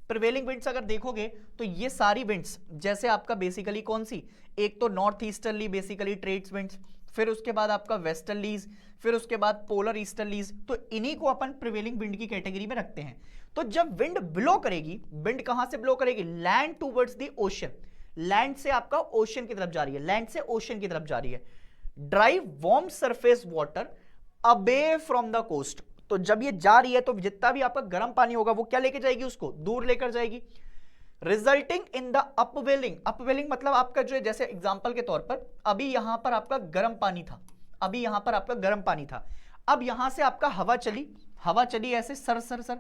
प्रिवेलिंग विंड्स अगर देखोगे तो ये सारी विंड्स जैसे आपका बेसिकली कौन सी, एक तो north easterly basically trades winds, फिर उसके बाद आपका वेस्टर्लीज, फिर उसके बाद पोलर ईस्टर्लीज, तो इन्हीं को अपन प्रिवेलिंग विंड की कैटेगरी में रखते हैं। तो जब विंड ब्लो करेगी, विंड कहां से ब्लो करेगी, land towards the ocean, land से आपका ओशन की तरफ जा रही है, लैंड से ओशन की तरफ जा रही है। Drive warm surface water away from the coast. तो जब ये जा रही है तो जितना भी आपका गर्म पानी होगा वो क्या लेके जाएगी, उसको दूर लेकर जाएगी, resulting in the upwelling. Upwelling मतलब आपका जो है, जैसे एग्जांपल के तौर पर अभी यहां पर आपका गर्म पानी था, अभी यहां पर आपका गर्म पानी था, अब यहां से आपका हवा चली ऐसे सर सर सर,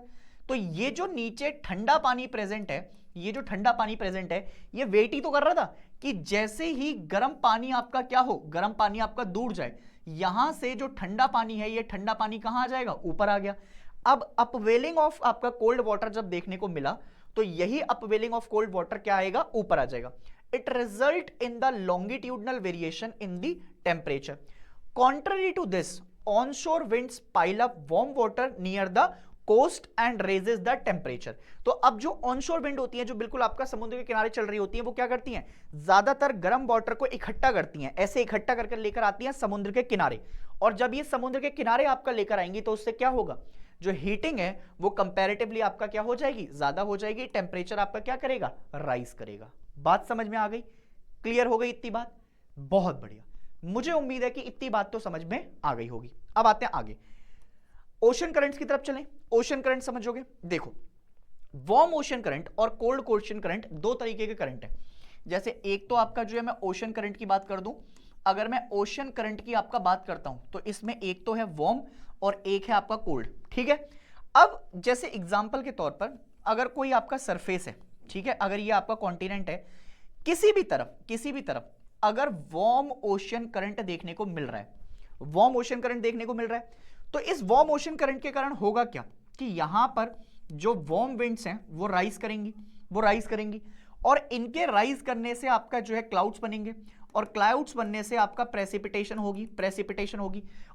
तो ये जो नीचे ठंडा पानी प्रेजेंट है, ये जो ठंडा पानी प्रेजेंट है, ये वेट ही तो कर रहा था कि जैसे ही गर्म पानी आपका क्या हो, गर्म पानी आपका दूर जाए, यहां से जो ठंडा पानी है, ये ठंडा पानी कहां आ जाएगा, ऊपर आ गया। अब अपवेलिंग ऑफ आपका कोल्ड वाटर जब देखने को मिला तो यही अपवेलिंग ऑफ कोल्ड वाटर क्या आएगा, ऊपर आ जाएगा। It result in the longitudinal variation in the temperature. Contrary to this, onshore winds pile up warm water near the coast and raises the temperature. तो अब जो ऑनशोर विंड होती है, जो बिल्कुल आपका समुद्र के किनारे चल रही होती है, वो क्या करती हैं, ज्यादातर गर्म वाटर को इकट्ठा करती हैं, ऐसे इकट्ठा करके लेकर आती हैं समुद्र के किनारे, और जब ये समुद्र के किनारे आपका लेकर आएंगी तो उससे क्या होगा, जो हीटिंग है वो कंपैरेटिवली आपका क्या हो जाएगी, ज्यादा हो जाएगी, टेम्परेचर आपका क्या करेगा, राइज करेगा। बात समझ में आ गई, क्लियर हो गई इतनी बात? बहुत बढ़िया, मुझे उम्मीद है कि इतनी बात तो समझ में आ गई होगी। अब आते हैं आगे, ओशन करंट्स की तरफ चलें। ओशन करंट समझोगे, देखो वार्म ओशन करंट और कोल्ड ओशन करंट दो तरीके के करंट है। जैसे एक तो आपका जो है, मैं ओशन करंट की बात कर दूं, अगर मैं ओशन करंट की आपका बात करता हूं तो इसमें एक तो है वार्म और एक है आपका कोल्ड, ठीक है। अब जैसे एग्जांपल के तौर पर अगर कोई आपका सरफेस है, ठीक है, अगर ये आपका कॉन्टिनेंट है, किसी भी तरफ अगर वार्म ओशन करंट देखने को मिल रहा है, वार्म ओशन करंट देखने को मिल रहा है, तो इस वार्म ओशन करंट के कारण होगा क्या कि यहां पर जो वार्म विंड्स हैं वो राइज करेंगी, और इनके राइज करने से आपका जो है क्लाउड्स बनेंगे, और क्लाउड्स बनने से आपका प्रेसिपिटेशन होगी,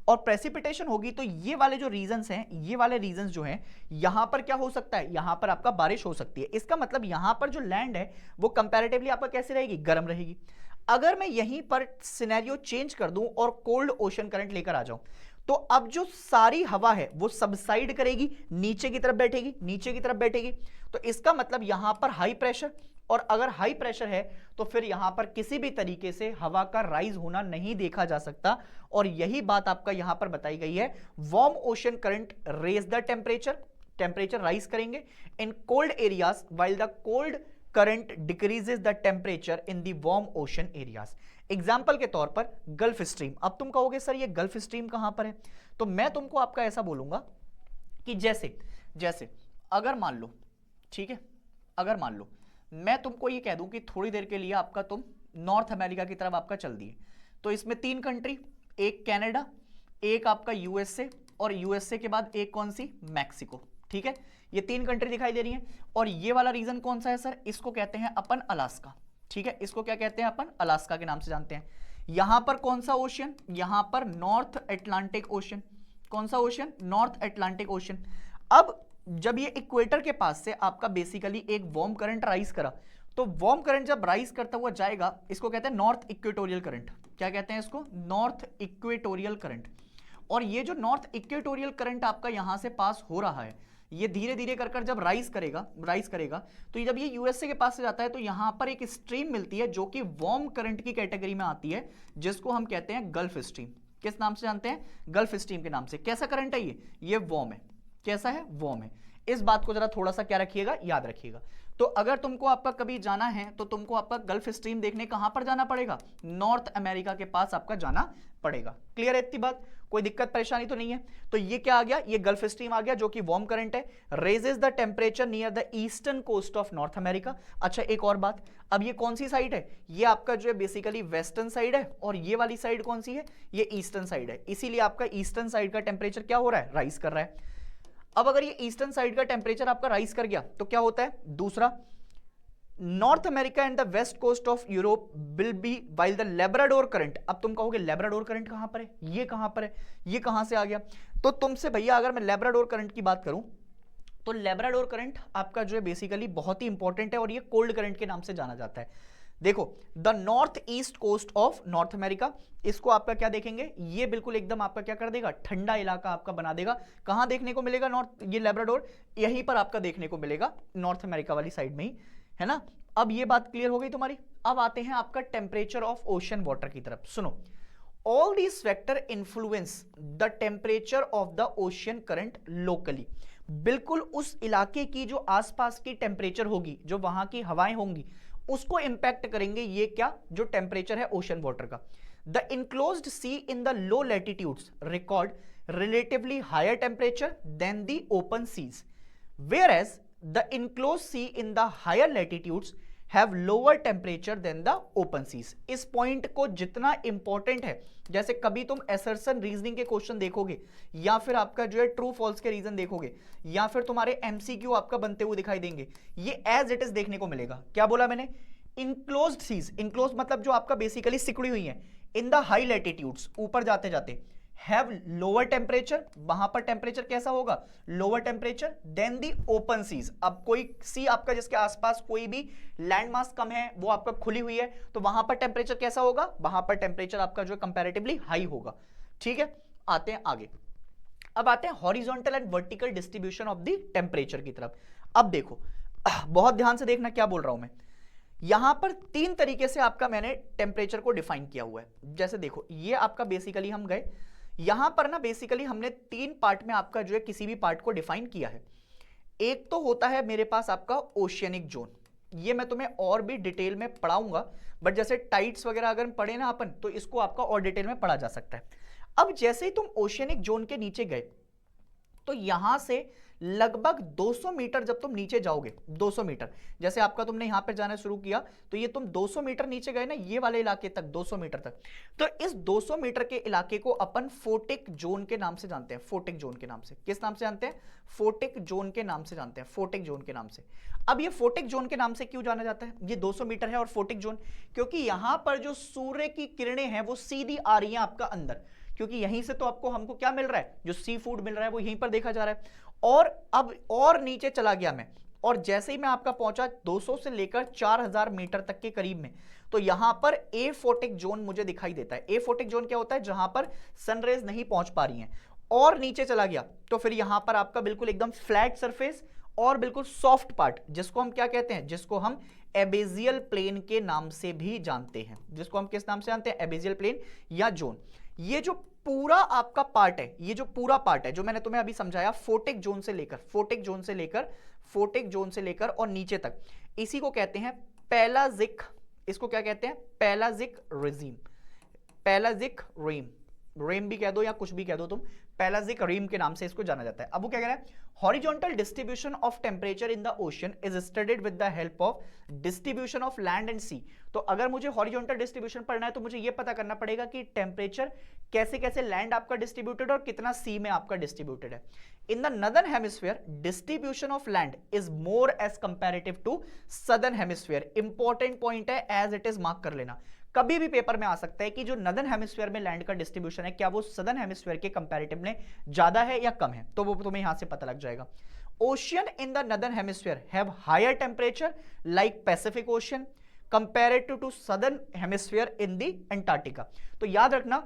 और प्रेसिपिटेशन होगी तो ये वाले जो रीजंस हैं, ये वाले रीजंस जो हैं, यहां पर क्या हो सकता है, यहां पर आपका बारिश हो सकती है। इसका मतलब यहां पर जो लैंड है वो कंपैरेटिवली आपका कैसे रहेगी, गर्म रहेगी। अगर मैं यहीं पर सिनेरियो चेंज कर दूं और कोल्ड ओशन करंट लेकर आ जाऊं, तो अब जो सारी हवा है वो सबसाइड करेगी, नीचे की तरफ बैठेगी, तो इसका मतलब यहां पर हाई प्रेशर और अगर हाई प्रेशर है तो फिर यहां पर किसी भी तरीके से हवा का राइज होना नहीं देखा जा सकता, और यही बात आपका यहां पर बताई गई है। Warm ocean current raise the temperature rise करेंगे in cold areas while the cold current decreases the temperature in the warm ocean areas. Example के तौर पर गल्फ स्ट्रीम। अब तुम कहोगे सर ये गल्फ स्ट्रीम कहां पर है, तो मैं तुमको आपका ऐसा बोलूंगा कि जैसे जैसे अगर मान लो, ठीक है, अगर मान लो मैं तुमको ये कह दूं कि थोड़ी देर के लिए आपका तुम नॉर्थ अमेरिका की तरफ आपका चल दिए, तो इसमें 3 कंट्री, एक कनाडा, एक आपका यूएसए, और यूएसए के बाद एक कौन सी, मैक्सिको, ठीक है, ये 3 कंट्री दिखाई दे रही हैं। और ये वाला रीजन कौन सा है सर, इसको कहते हैं अपन अलास्का, ठीक है, इसको क्या कहते हैं अपन, अलास्का के नाम से जानते हैं। यहां पर कौन सा ओशियन, यहां पर नॉर्थ अटलांटिक ओशियन। कौन सा ओशियन, नॉर्थ अटलांटिक ओशियन। अब जब ये इक्वेटर के पास से आपका बेसिकली एक वार्म करंट राइज करा, तो वार्म करंट जब राइज करता हुआ जाएगा, इसको कहते हैं नॉर्थ इक्वेटोरियल करंट। क्या कहते हैं इसको, नॉर्थ इक्वेटोरियल करंट। और ये जो नॉर्थ इक्वेटोरियल करंट आपका यहां से पास हो रहा है, ये धीरे धीरे कर जब राइज करेगा तो जब ये यूएसए के पास से जाता है तो यहां पर एक स्ट्रीम मिलती है जो कि वार्म करंट की कैटेगरी में आती है, जिसको हम कहते हैं गल्फ स्ट्रीम। किस नाम से जानते हैं, गल्फ स्ट्रीम के नाम से। कैसा करंट है ये वार्म है। कैसा है, वार्म है। इस बात को जरा थोड़ा सा क्या रखिएगा, याद रखिएगा। तो अगर तुमको आपका कभी जाना है तो तुमको आपका गल्फ स्ट्रीम देखने कहां पर जाना पड़ेगा, नॉर्थ अमेरिका के पास आपका जाना पड़ेगा। क्लियर है इतनी बात, कोई दिक्कत परेशानी तो नहीं है। तो ये क्या आ गया, ये गल्फ स्ट्रीम आ गया जो कि वार्म करंट है, raises the temperature near the eastern coast of North America. अच्छा एक और बात, अब ये कौन सी साइड है, ये आपका जो है बेसिकली वेस्टर्न साइड है, और ये वाली साइड कौन सी है, ये ईस्टर्न साइड है। इसीलिए आपका ईस्टर्न साइड का टेम्परेचर क्या हो रहा है, राइज कर रहा है। अब अगर ये ईस्टर्न साइड का टेम्परेचर आपका राइज कर गया तो क्या होता है, दूसरा, North America and the west coast of Europe will be while the Labrador current. अब तुम कहोगे लेब्राडोर करंट कहां पर है, ये कहां पर है, ये कहां से आ गया, तो तुमसे भैया अगर मैं लेब्राडोर करंट की बात करूं तो लेब्राडोर करंट आपका जो है बेसिकली बहुत ही इंपॉर्टेंट है, और ये कोल्ड करंट के नाम से जाना जाता है। देखो the north east coast of North America, इसको आपका क्या देखेंगे, ये बिल्कुल एकदम आपका क्या कर देगा, ठंडा इलाका आपका बना देगा। कहां देखने को मिलेगा नॉर्थ, ये लेब्राडोर यहीं पर आपका देखने को मिलेगा, नॉर्थ अमेरिका वाली साइड में ही, है ना। अब ये बात क्लियर हो गई तुम्हारी। अब आते हैं आपका टेम्परेचर ऑफ ओशन वाटर की तरफ। सुनो, all these factor influence the temperature of the ocean current locally. बिल्कुल उस इलाके की जो आसपास की टेम्परेचर होगी, जो वहां की हवाएं होंगी, उसको इंपैक्ट करेंगे ये क्या, जो टेम्परेचर है ओशन वाटर का। The enclosed sea in the low latitudes record relatively higher temperature than the open seas, whereas the enclosed sea in the higher latitudes have lower temperature than the open seas। इस point को जितना important है, जैसे कभी तुम assertion reasoning के question देखोगे, या फिर आपका जो है ट्रू फॉल्स के रीजन देखोगे, या फिर तुम्हारे एमसीक्यू आपका बनते हुए दिखाई देंगे, ये एज इट इज देखने को मिलेगा। क्या बोला मैंने, इनक्लोज्ड सीज, इनक्लोज मतलब जो आपका बेसिकली सिकुड़ी हुई है, इन द हाई लैटिट्यूड्स, ऊपर जाते जाते, हैव लोअर टेम्परेचर, वहां पर टेम्परेचर कैसा होगा, lower temperature than the open seas. अब कोई सी आपका जिसके आसपास कोई भी लैंड मास कम है, वो आपका खुली हुई है, तो वहां पर टेम्परेचर कैसा होगा, वहां पर टेम्परेचर आपका जो कंपैरेटिवली हाई होगा। ठीक है, आते हैं आगे। अब आते हैं horizontal and vertical distribution of the temperature की तरफ। अब देखो, बहुत ध्यान से देखना क्या बोल रहा हूं मैं। यहां पर 3 तरीके से आपका मैंने टेम्परेचर को डिफाइन किया हुआ है। जैसे देखो, ये आपका बेसिकली हम गए यहां पर ना, बेसिकली हमने 3 पार्ट में आपका जो है किसी भी पार्ट को डिफाइन किया है। एक तो होता है मेरे पास आपका ओशियनिक जोन, ये मैं तुम्हें और भी डिटेल में पढ़ाऊंगा, बट जैसे टाइड्स वगैरह अगर पढ़े ना अपन, तो इसको आपका और डिटेल में पढ़ा जा सकता है। अब जैसे ही तुम ओशियनिक जोन के नीचे गए, तो यहां से लगभग 200 मीटर जब तुम नीचे जाओगे, 200 मीटर, जैसे आपका तुमने यहां पर जाना शुरू किया, तो ये तुम 200 मीटर नीचे गए ना, ये वाले इलाके तक 200 मीटर तक, तो इस 200 मीटर के इलाके को अपन फोटिक जोन के नाम से जानते हैं। फोटिक जोन के नाम से, किस नाम से जानते हैं, फोटिक जोन के नाम से जानते हैं, फोटिक जोन के नाम से। अब ये फोटिक जोन के नाम से क्यों जाना जाता है, ये 200 मीटर है और फोटिक जोन, क्योंकि यहां पर जो सूर्य की किरणें हैं वो सीधी आ रही हैं आपका अंदर, क्योंकि यहीं से तो आपको हमको क्या मिल रहा है, जो सी फूड मिल रहा है वो यहीं पर देखा जा रहा है। और अब और नीचे चला गया मैं, और जैसे ही मैं आपका पहुंचा 200 से लेकर 4000 मीटर तक के करीब में, तो यहां पर ए फोटिक जोन मुझे दिखाई देता है। ए फोटिक जोन क्या होता है, जहां पर सनरेज नहीं पहुंच पा रही हैं। और नीचे चला गया तो फिर यहां पर आपका बिल्कुल एकदम फ्लैट सरफेस, और बिल्कुल सॉफ्ट पार्ट जिसको हम क्या कहते हैं, जिसको हम एबेजियल प्लेन के नाम से भी जानते हैं, जिसको हम किस नाम से जानते हैं, एबेजियल प्लेन या जोन। ये जो पूरा आपका पार्ट है, ये जो पूरा पार्ट है जो मैंने तुम्हें अभी समझाया, फोटिक जोन से लेकर और नीचे तक, इसी को कहते हैं पेलाजिक, इसको क्या कहते हैं, pelagic regime, pelagic realm, realm भी कह दो या कुछ भी कह दो तुम, पेलाजिक रिम के नाम से इसको जाना जाता है। अब वो क्या कह रहा है, horizontal distribution of temperature in the ocean is studied with the help of distribution of land and sea. तो अगर मुझे हॉरिजॉन्टल डिस्ट्रीब्यूशन पढ़ना है तो मुझे ये पता करना पड़ेगा कि टेम्परेचर कैसे कैसे लैंड आपका डिस्ट्रीब्यूटेड और कितना सी में आपका डिस्ट्रीब्यूटेड है। In the northern hemisphere distribution of land is more as comparative to southern hemisphere. Important point है, एज इट इज मार्क कर लेना। कभी भी पेपर में आ सकता है कि जो नदर्न हेमिस्फीयर में लैंड का डिस्ट्रीब्यूशन है क्या वो सदर्न हेमिस्फीयर के कंपैरेटिव में ज्यादा है या कम है, तो वो तुम्हें यहां से पता लग जाएगा। Ocean in the northern hemisphere have higher temperature like Pacific ocean comparative to southern hemisphere in the Antarctica. तो याद रखना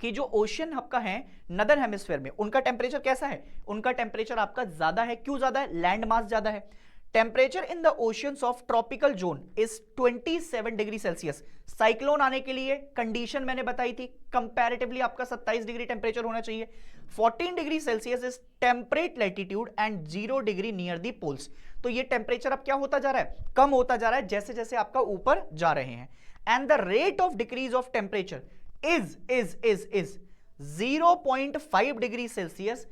कि जो ओशियन आपका है नदर्न हेमिस्फीयर में, उनका टेम्परेचर कैसा है, उनका टेम्परेचर आपका ज्यादा है। क्यों ज्यादा है, लैंड मास ज्यादा है। Temperature in the oceans of tropical zone is 27 degree Celsius. Cyclone आने के लिए कंडीशन मैंने बताई थी, कंपैरेटिवली आपका 27 डिग्री टेम्परेचर होना चाहिए। 14 degree Celsius is temperate latitude and 0 degree near the poles. तो ये टेम्परेचर अब क्या होता जा रहा है, कम होता जा रहा है जैसे जैसे आपका ऊपर जा रहे हैं। And the rate of decrease of temperature is 0.5 degree Celsius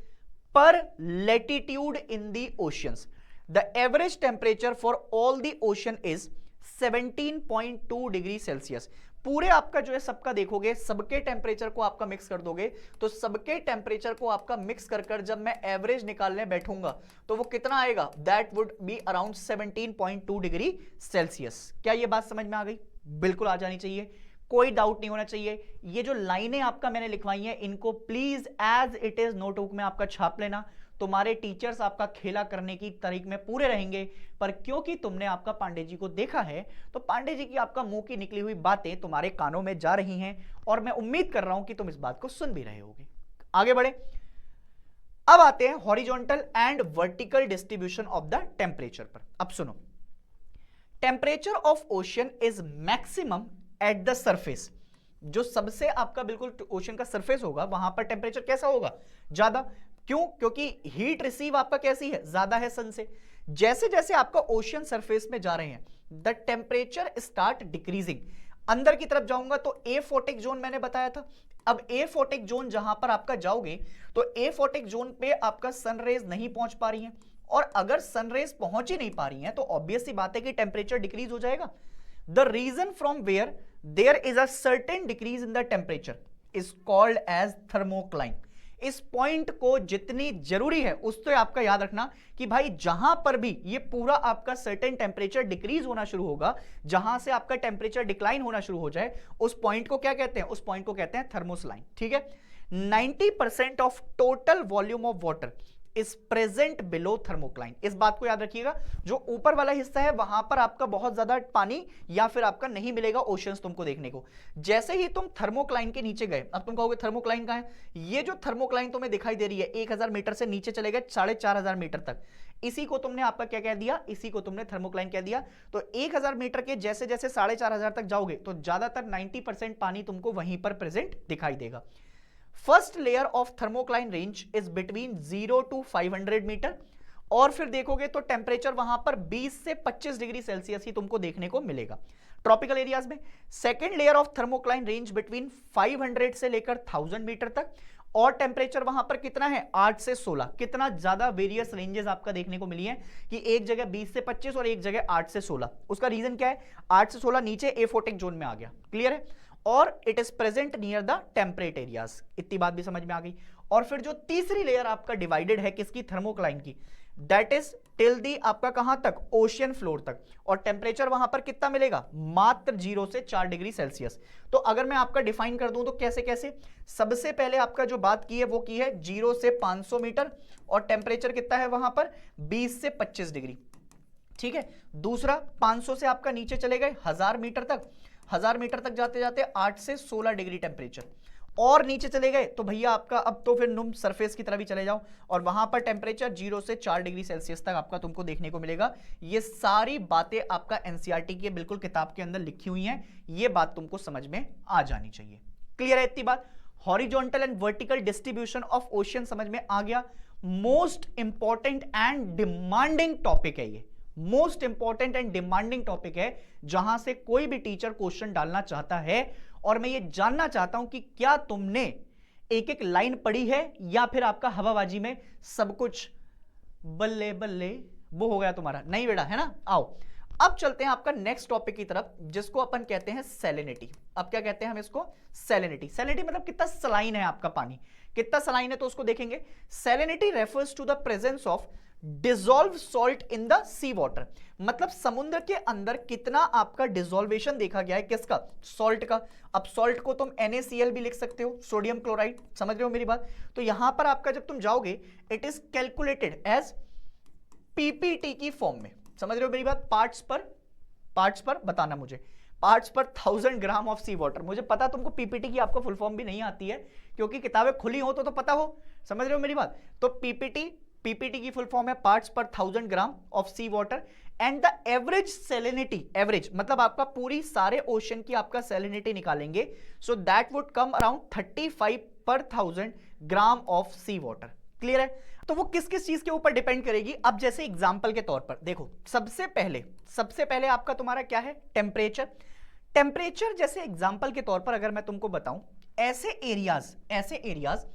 per latitude in the oceans. The average temperature for all the ocean is 17.2 degree Celsius. पूरे आपका जो है सबका देखोगे, सबके टेम्परेचर को आपका मिक्स कर दोगे तो सबके टेम्परेचर को आपका मिक्स कर जब मैं एवरेज निकालने बैठूंगा तो वो कितना आएगा, that would be around 17.2 degree Celsius. क्या ये बात समझ में आ गई, बिल्कुल आ जानी चाहिए, कोई डाउट नहीं होना चाहिए। ये जो लाइनें आपका मैंने लिखवाई हैं इनको please as it is notebook में आपका छाप लेना। तुम्हारे टीचर्स आपका खेला करने की तारीख में पूरे रहेंगे, पर क्योंकि तुमने आपका पांडे जी को देखा है तो पांडे जी की आपका मुंह की निकली हुई बातें तुम्हारे कानों में जा रही हैं और मैं उम्मीद कर रहा हूं कि तुम इस बात को सुन भी रहे होगे। आगे बढ़े, अब आते हैं horizontal and vertical distribution of the temperature पर। अब सुनो, temperature of ocean is maximum at the surface. जो सबसे आपका बिल्कुल ओशन का सरफेस होगा वहां पर टेम्परेचर कैसा होगा, ज्यादा। क्यों, क्योंकि हीट रिसीव आपका कैसी है, ज्यादा है सन से। जैसे जैसे आपका ओशियन सरफेस में जा रहे हैं द टेम्परेचर स्टार्ट डिक्रीजिंग। अंदर की तरफ जाऊंगा तो एफोटिक जोन मैंने बताया था। अब एफोटिक जोन जहां पर आपका जाओगे तो एफोटिक जोन पे आपका सनरेज नहीं पहुंच पा रही है, और अगर सनरेज पहुंच ही नहीं पा रही है तो ऑब्वियस सी बात है कि टेम्परेचर डिक्रीज हो जाएगा। The region from where there is a certain decrease in the temperature is called as thermocline. इस पॉइंट को जितनी जरूरी है उस तो आपका याद रखना कि भाई जहां पर भी ये पूरा आपका सर्टेन टेम्परेचर डिक्रीज होना शुरू होगा, जहां से आपका टेम्परेचर डिक्लाइन होना शुरू हो जाए, उस पॉइंट को क्या कहते हैं, उस पॉइंट को कहते हैं थर्मोक्लाइन। ठीक है, 90% of total volume of water is present below thermocline. इस बात को याद रखिएगा, जो ऊपर वाला हिस्सा है वहां पर आपका बहुत ज्यादा पानी या फिर आपका नहीं मिलेगा ओशंस तुमको देखने को। जैसे ही तुम थर्मोक्लाइन के नीचे गए, अब तुम कहोगे थर्मोक्लाइन कहां है, ये जो थर्मोक्लाइन तुम्हें दिखाई दे रही है 1000 मीटर से नीचे चले गए 4500 मीटर तक, इसी को तुमने आपका क्या कह दिया, इसी को तुमने थर्मोक्लाइन कह दिया। तो 1000 मीटर के जैसे जैसे 4500 तक जाओगे तो ज्यादातर 90% पानी तुमको वहीं पर प्रेजेंट दिखाई देगा। First layer of thermocline range is between 0 to 500 metre, और फिर देखोगे तो टेम्परेचर वहां पर 20 से 25 डिग्री सेल्सियस ही तुमको देखने को मिलेगा ट्रॉपिकल एरियाज में। Second layer of thermocline range between 500 से लेकर 1000 मीटर तक, और टेम्परेचर वहां पर कितना है 8 से 16। कितना ज्यादा वेरियस रेंजेस आपका देखने को मिली है कि एक जगह 20 से 25 और एक जगह 8 से 16। उसका रीजन क्या है, 8 से 16 नीचे एफोटिक जोन में आ गया, क्लियर है, और it is present near the temperate areas. इतनी बात भी समझ में आ गई। और फिर जो तीसरी लेयर आपका डिवाइडेड है किसकी, थर्मोक्लाइन की, दैट इज टिल दी आपका कहां तक, ओशियन फ्लोर तक, और टेम्परेचर वहां पर कितना मिलेगा, मात्र 0 से 4 डिग्री सेल्सियस। तो अगर मैं आपका डिफाइन कर दूं तो कैसे कैसे, सबसे पहले आपका जो बात की है वो की है 0 से 500 मीटर, और टेम्परेचर कितना है वहां पर 20 से 25 डिग्री। ठीक है, दूसरा 500 से आपका नीचे चले गए 1000 मीटर तक, 1000 मीटर तक जाते जाते 8 से 16 डिग्री टेम्परेचर, और नीचे चले गए तो भैया आपका अब तो फिर तुम सरफेस की तरफ भी चले जाओ और वहां पर टेम्परेचर 0 से 4 डिग्री सेल्सियस तक आपका तुमको देखने को मिलेगा। ये सारी बातें आपका एनसीईआरटी की बिल्कुल किताब के अंदर लिखी हुई हैं, ये बात तुमको समझ में आ जानी चाहिए। क्लियर है इतनी बात? Horizontal and vertical distribution of ocean समझ में आ गया। Most important and demanding topic है ये, most important and demanding topic है, जहां से कोई भी टीचर क्वेश्चन डालना चाहता है। और मैं ये जानना चाहता हूं कि क्या तुमने एक एक लाइन पढ़ी है या फिर आपका हवाबाजी में सब कुछ बल्ले बल्ले वो हो गया तुम्हारा? नहीं बेटा, है ना? आओ अब चलते हैं आपका नेक्स्ट टॉपिक की तरफ, जिसको अपन कहते हैं सैलिनिटी। अब क्या कहते हैं हम इसको? सैलिनिटी। सैलिनिटी मतलब कितना सलाइन है आपका पानी, कितना सलाइन है, तो उसको देखेंगे। Salinity refers to the presence of dissolve salt in the sea water, मतलब समुद्र के अंदर कितना आपका डिसॉल्वेशन देखा गया है, किसका? सॉल्ट का। अब सॉल्ट को तुम NaCl भी लिख सकते हो, सोडियम क्लोराइड, समझ रहे हो मेरी बात? तो यहां पर आपका जब तुम जाओगे, it is calculated as PPT की फॉर्म में, समझ रहे हो मेरी बात? पार्ट्स पर बताना मुझे, parts per 1000 gram of sea water. मुझे पता तुमको पीपीटी की आपको फुल फॉर्म भी नहीं आती है, क्योंकि किताबें खुली हो तो पता हो, समझ रहे हो मेरी बात? तो पीपीटी की फुल फॉर्म है parts per 1000 gram of sea water and the average salinity, average मतलब आपका पूरी सारे ओशन की आपका सैलिनिटी निकालेंगे, so that would come around 35 per 1000 gram of sea water. Clear है? तो वो किस किस चीज के ऊपर डिपेंड करेगी? अब जैसे एग्जांपल के तौर पर देखो, सबसे पहले आपका तुम्हारा क्या है? टेम्परेचर। टेम्परेचर जैसे एग्जांपल के तौर पर अगर मैं तुमको बताऊं, ऐसे एरियाज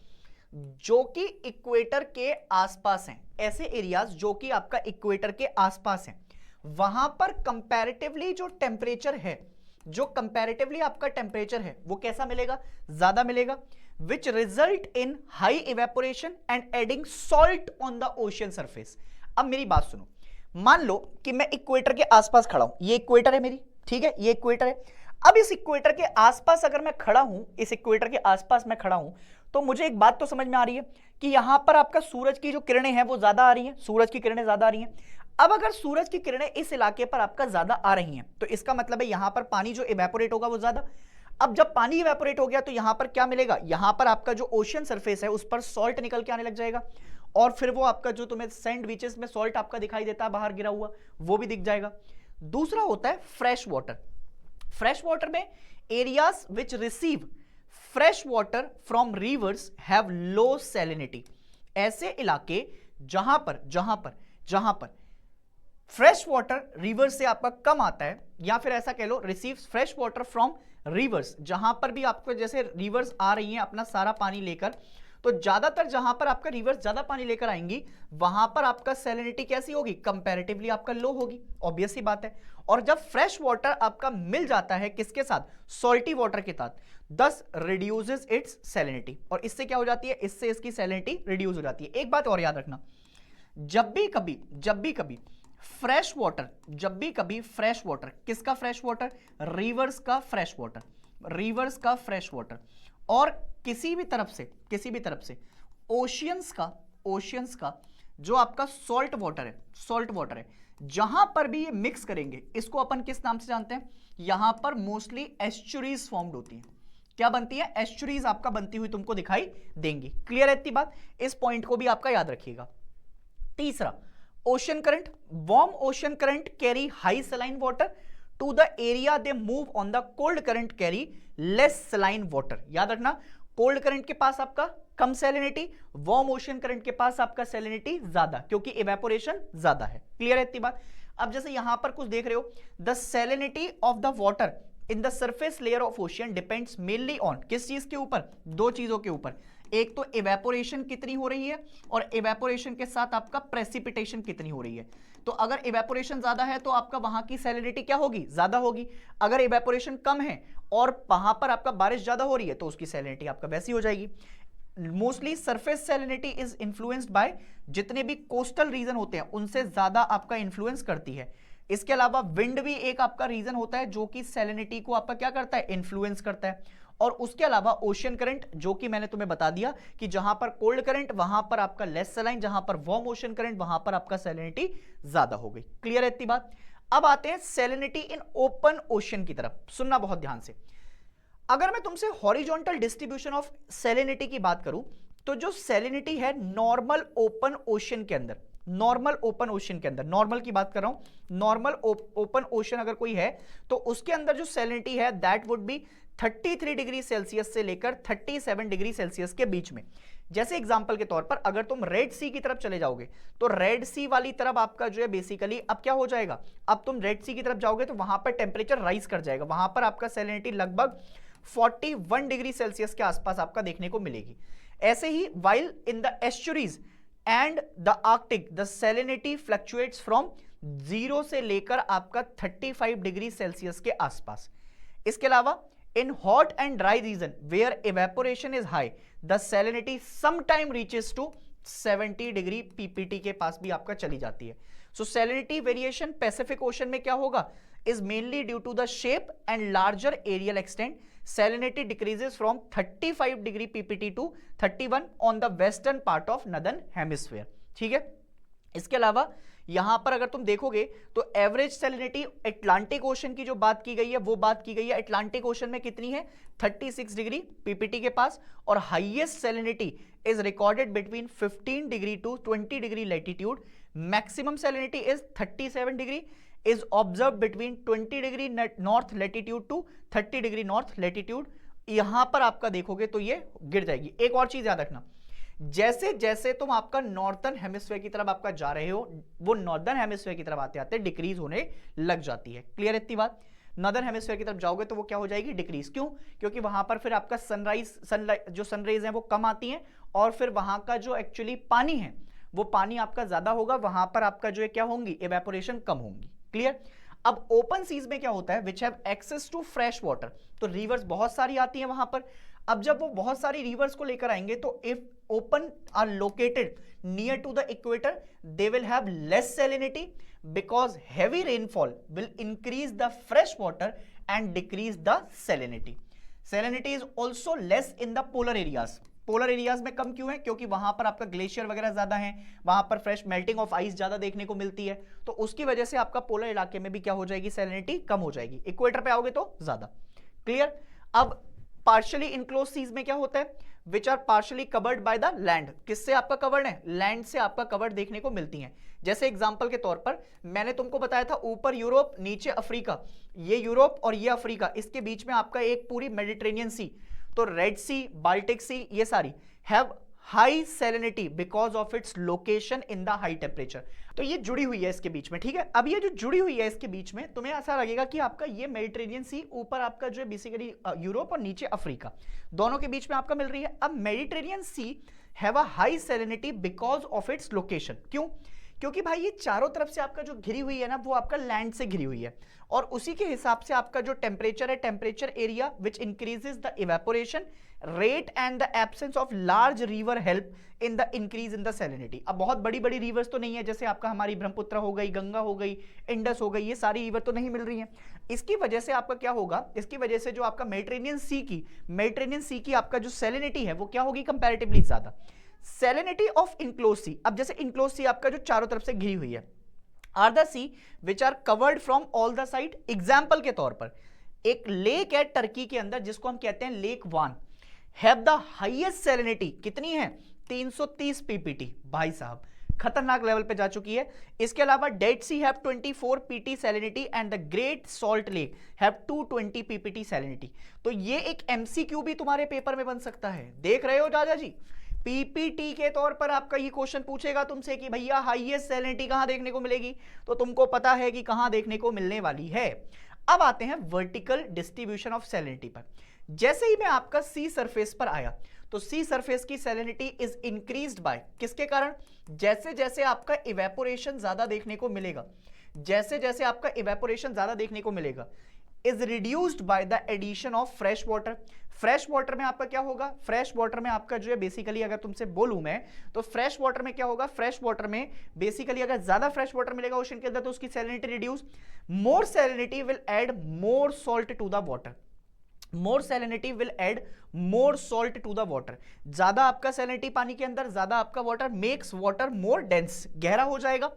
जो कि इक्वेटर के आसपास हैं, ऐसे एरियाज जो कि आपका इक्वेटर के आसपास हैं, वहां पर कंपैरेटिवली जो टेम्परेचर है, जो कंपैरेटिवली आपका टेम्परेचर है वो कैसा मिलेगा? ज्यादा मिलेगा, which result in high evaporation and adding salt on the ocean surface। अब मेरी बात सुनो, मान लो कि मैं इक्वेटर के आसपास खड़ा हूं, ये इक्वेटर है मेरी, ठीक है, ये इक्वेटर है। अब इस इक्वेटर के आसपास अगर मैं खड़ा हूं, इस इक्वेटर के आसपास मैं खड़ा हूं, तो मुझे एक बात तो समझ में आ रही है कि यहां पर आपका सूरज की जो किरणें हैं वो ज्यादा आ रही हैं, सूरज की किरणें ज्यादा आ रही हैं। अब अगर सूरज की किरणें इस इलाके पर आपका ज्यादा आ रही हैं, तो इसका मतलब है यहां पर पानी जो इवेपोरेट होगा वो ज्यादा। अब जब पानी इवेपोरेट हो गया तो यहां पर क्या मिलेगा? यहां पर आपका जो ओशन सरफेस है उस पर सॉल्ट निकल के आने लग जाएगा, और फिर वो आपका जो तुम्हें सैंड बीचेस में सॉल्ट आपका दिखाई देता है बाहर गिरा हुआ, वो भी दिख जाएगा। दूसरा होता है फ्रेश वाटर। फ्रेश वाटर में areas which receive fresh water from reverse have low salinity. ऐसे इलाके जहां पर फ्रेश वाटर रिवर से आपका कम आता है, या फिर ऐसा कह लो receive fresh water from rivers, जहां पर भी आपको जैसे रिवर्स आ रही हैं अपना सारा पानी लेकर, तो ज्यादातर जहां पर आपका रिवर्स ज्यादा पानी लेकर आएंगी वहां पर आपका सैलिनिटी कैसी होगी? कंपैरेटिवली आपका लो होगी, ऑब्वियस सी बात है। और जब फ्रेश वाटर आपका मिल जाता है किसके साथ? सॉल्टी वाटर के साथ, दस रिड्यूसेस इट्स सैलिनिटी। और इससे क्या हो जाती है? इससे इसकी सैलिनिटी रिड्यूस हो जाती है। एक बात और याद रखना, जब भी कभी फ्रेश वाटर, किसका फ्रेश वाटर? रिवर्स का फ्रेश वाटर, और किसी भी तरफ से ओशियंस का जो आपका सॉल्ट वाटर है, जहां पर भी ये मिक्स करेंगे, इसको अपन किस नाम से जानते हैं? यहां पर मोस्टली एस्चुरीज फॉर्म्ड होती है। क्या बनती है? एस्चुरीज आपका बनती हुई तुमको दिखाई देंगी। क्लियर है इतनी बात? इस पॉइंट को भी आपका याद रखिएगा। तीसरा, ocean current. Warm ocean current carry high saline water to the area they move on the cold current carry less saline water. याद रखना, कोल्ड करंट के पास आपका कम सैलिनिटी, वार्म ओशन करंट के पास आपका सैलिनिटी ज्यादा, क्योंकि इवेपोरेशन ज्यादा है। क्लियर है इतनी बात? अब जैसे यहां पर कुछ देख रहे हो, the salinity of the water in the surface layer of ocean depends mainly on, किस चीज के ऊपर? दो चीजों के ऊपर, एक तो इवेपोरेशन कितनी हो रही है, और इवेपोरेशन के साथ आपका प्रेसिपिटेशन कितनी हो रही है। तो अगर इवेपोरेशन ज्यादा है तो आपका वहां की सैलिनिटी क्या होगी? ज्यादा होगी। अगर इवेपोरेशन कम है और वहां पर आपका बारिश ज्यादा हो रही है तो उसकी सैलिनिटी आपका वैसी हो जाएगी। Mostly surface salinity is influenced by, जितने भी कोस्टल रीजन होते हैं उनसे ज्यादा आपका इन्फ्लुएंस करती है। इसके अलावा विंड भी एक आपका रीजन होता है जो कि सैलिनिटी को आपका क्या करता है? इन्फ्लुएंस करता है। और उसके अलावा ओशन करंट, जो कि मैंने तुम्हें बता दिया कि जहां पर कोल्ड करंट वहां पर आपका लेस सलाइन, जहां पर वार्म ओशन करंट वहां पर आपका सैलिनिटी ज्यादा हो गई। क्लियर है इतनी बात? अब आते हैं सैलिनिटी इन ओपन ओशन की तरफ, सुनना बहुत ध्यान से। अगर मैं तुमसे हॉरिजॉन्टल डिस्ट्रीब्यूशन ऑफ सैलिनिटी की बात करूं, तो जो सैलिनिटी है नॉर्मल ओपन ओशन के अंदर, नॉर्मल ओपन ओशन के अंदर, नॉर्मल की बात कर रहा हूं, नॉर्मल ओपन ओशन अगर कोई है तो उसके अंदर जो सैलिनिटी है that would be 33 degree Celsius से लेकर 37 डिग्री सेल्सियस के बीच में। जैसे एग्जांपल के तौर पर अगर तुम रेड सी की तरफ चले जाओगे तो रेड सी वाली तरफ आपका जो है बेसिकली अब क्या हो जाएगा, अब तुम रेड सी की तरफ जाओगे तो वहां पर टेम्परेचर राइज कर जाएगा, वहां पर आपका सैलिनिटी लगभग 41 डिग्री सेल्सियस के आसपास आपका देखने को मिलेगी। ऐसे ही while in the estuaries and the Arctic the salinity fluctuates from 0 से लेकर आपका 35 डिग्री सेल्सियस के आसपास। इसके अलावा in hot and dry region where evaporation is high the salinity sometime reaches to 70 degree PPT के पास भी आपका चली जाती है। So salinity variation Pacific ocean में क्या होगा, is mainly due to the shape and larger areal extent. Salinity decreases from 35 degree ppt to 31 on the western part of northern hemisphere. ठीक है, इसके अलावा यहां पर अगर तुम देखोगे तो एवरेज सैलिनिटी अटलांटिक ओशन की जो बात की गई है वो बात की गई है अटलांटिक ओशन में कितनी है 36 डिग्री पीपीटी के पास, और highest salinity is recorded between 15 degree to 20 degree latitude. Maximum salinity is 37 degree is observed between 20 degree north latitude to 30 degree north latitude. यहां पर आपका देखोगे तो ये गिर जाएगी। एक और चीज याद रखना, जैसे जैसे तुम आपका नॉर्थर्न हेमिस्फीयर की तरफ आपका जा रहे हो वो नॉर्दर्न हेमिस्फीयर की तरफ आते आते डिक्रीज होने लग जाती है। क्लियर इतनी बात, नॉर्दर्न हेमिस्फीयर की तरफ जाओगे तो वो क्या हो जाएगी, डिक्रीज। क्यों, क्योंकि वहां पर फिर आपका सनलाइट जो सनरेज है वो कम आती हैं, और फिर वहां का जो एक्चुअली पानी है वो पानी आपका ज्यादा होगा, वहां पर आपका जो है क्या होंगी, इवेपोरेशन कम होंगी। क्लियर। अब ओपन सीज में क्या होता है, which have access to fresh water, तो रिवर्स बहुत सारी आती हैं वहां पर। अब जब वो बहुत सारी रिवर्स को लेकर आएंगे तो if open are located near to the equator they will have less salinity because heavy rainfall will increase the fresh water and decrease the salinity. Salinity is also less in the polar areas. Polar areas में कम क्यों है, क्योंकि वहां पर आपका glacier वगैरह ज्यादा है, वहां पर फ्रेश मेल्टिंग ऑफ आइस ज्यादा देखने को मिलती है, तो उसकी वजह से आपका पोलर इलाके में भी क्या हो जाएगी, सैलिनिटी कम हो जाएगी। इक्वेटर पे आओगे तो ज्यादा। क्लियर। अब पार्शियली इनक्लोज सीज में क्या होता है, which are partially covered by the land. किससे आपका कवर्ड है, लैंड से आपका कवर्ड देखने को मिलती है। जैसे एग्जांपल के तौर पर मैंने तुमको बताया था ऊपर यूरोप नीचे अफ्रीका, ये यूरोप और ये अफ्रीका, इसके बीच में आपका एक पूरी मेडिटेरेनियन सी, तो रेड सी, बाल्टिक सी, ये सारी have high salinity because of its location in the high temperature. तो ये जुड़ी हुई है इसके बीच में। ठीक है, अब ये जो जुड़ी हुई है इसके बीच में तुम्हें ऐसा लगेगा कि आपका ये मेडिटेरेनियन सी ऊपर आपका जो है बेसिकली यूरोप और नीचे अफ्रीका, दोनों के बीच में आपका मिल रही है। अब Mediterranean sea have a high salinity because of its location. क्यों, क्योंकि भाई ये चारों तरफ से आपका जो घिरी हुई है ना वो आपका लैंड से घिरी हुई है, और उसी के हिसाब से आपका जो टेम्परेचर है, temperature area which increases the evaporation rate and the absence of large river help in the increase in the salinity. अब बहुत बड़ी बड़ी रिवर्स तो नहीं है, जैसे आपका हमारी ब्रह्मपुत्र हो गई, गंगा हो गई, इंडस हो गई, ये सारी रिवर तो नहीं मिल रही है। इसकी वजह से आपका क्या होगा, इसकी वजह से जो आपका मेडिटेरेनियन सी की आपका जो सैलिनिटी है वो क्या होगी, कंपैरेटिवली ज्यादा। सैलिनिटी ऑफ इनक्लोज सी, अब जैसे इनक्लोज सी आपका जो चारों तरफ से घिरी हुई है, are the sea which are covered from all the side. Example के तौर पर एक लेक है टर्की के अंदर जिसको हम कहते हैं lake one, have the highest salinity, कितनी है, 330 पीपीटी। भाई साहब खतरनाक लेवल पे जा चुकी है। इसके अलावा dead sea have 24 PT salinity and the great salt lake have 220 PPT salinity. तो ये एक एमसीक्यू भी तुम्हारे पेपर में बन सकता है, देख रहे हो राजा जी। पीपीटी के तौर पर आपका ये क्वेश्चन पूछेगा तुमसे कि भैया हाईएस्ट सैलिनिटी कहां देखने को मिलेगी, तो तुमको पता है कि कहां देखने को मिलने वाली है। अब आते हैं वर्टिकल डिस्ट्रीब्यूशन ऑफ सैलिनिटी पर। जैसे ही मैं आपका सी सरफेस पर आया तो सी सरफेस की सैलिनिटी इज इंक्रीज्ड बाय, किसके कारण, जैसे जैसे आपका इवेपोरेशन ज्यादा देखने को मिलेगा, जैसे जैसे आपका इवेपोरेशन ज्यादा देखने को मिलेगा, is reduced by the addition of fresh water. Fresh water में आपका क्या होगा, फ्रेश वाटर में आपका जो है बेसिकली अगर तुमसे बोलूं मैं तो फ्रेश वाटर में क्या होगा, फ्रेश वाटर में बेसिकली अगर ज्यादा फ्रेश वाटर मिलेगा ओशन के अंदर तो उसकी salinity reduce. More salinity will add more salt to the water, more salinity will add more salt to the water. ज्यादा आपका सैलिनिटी पानी के अंदर, ज्यादा आपका water makes water more dense, गहरा हो जाएगा।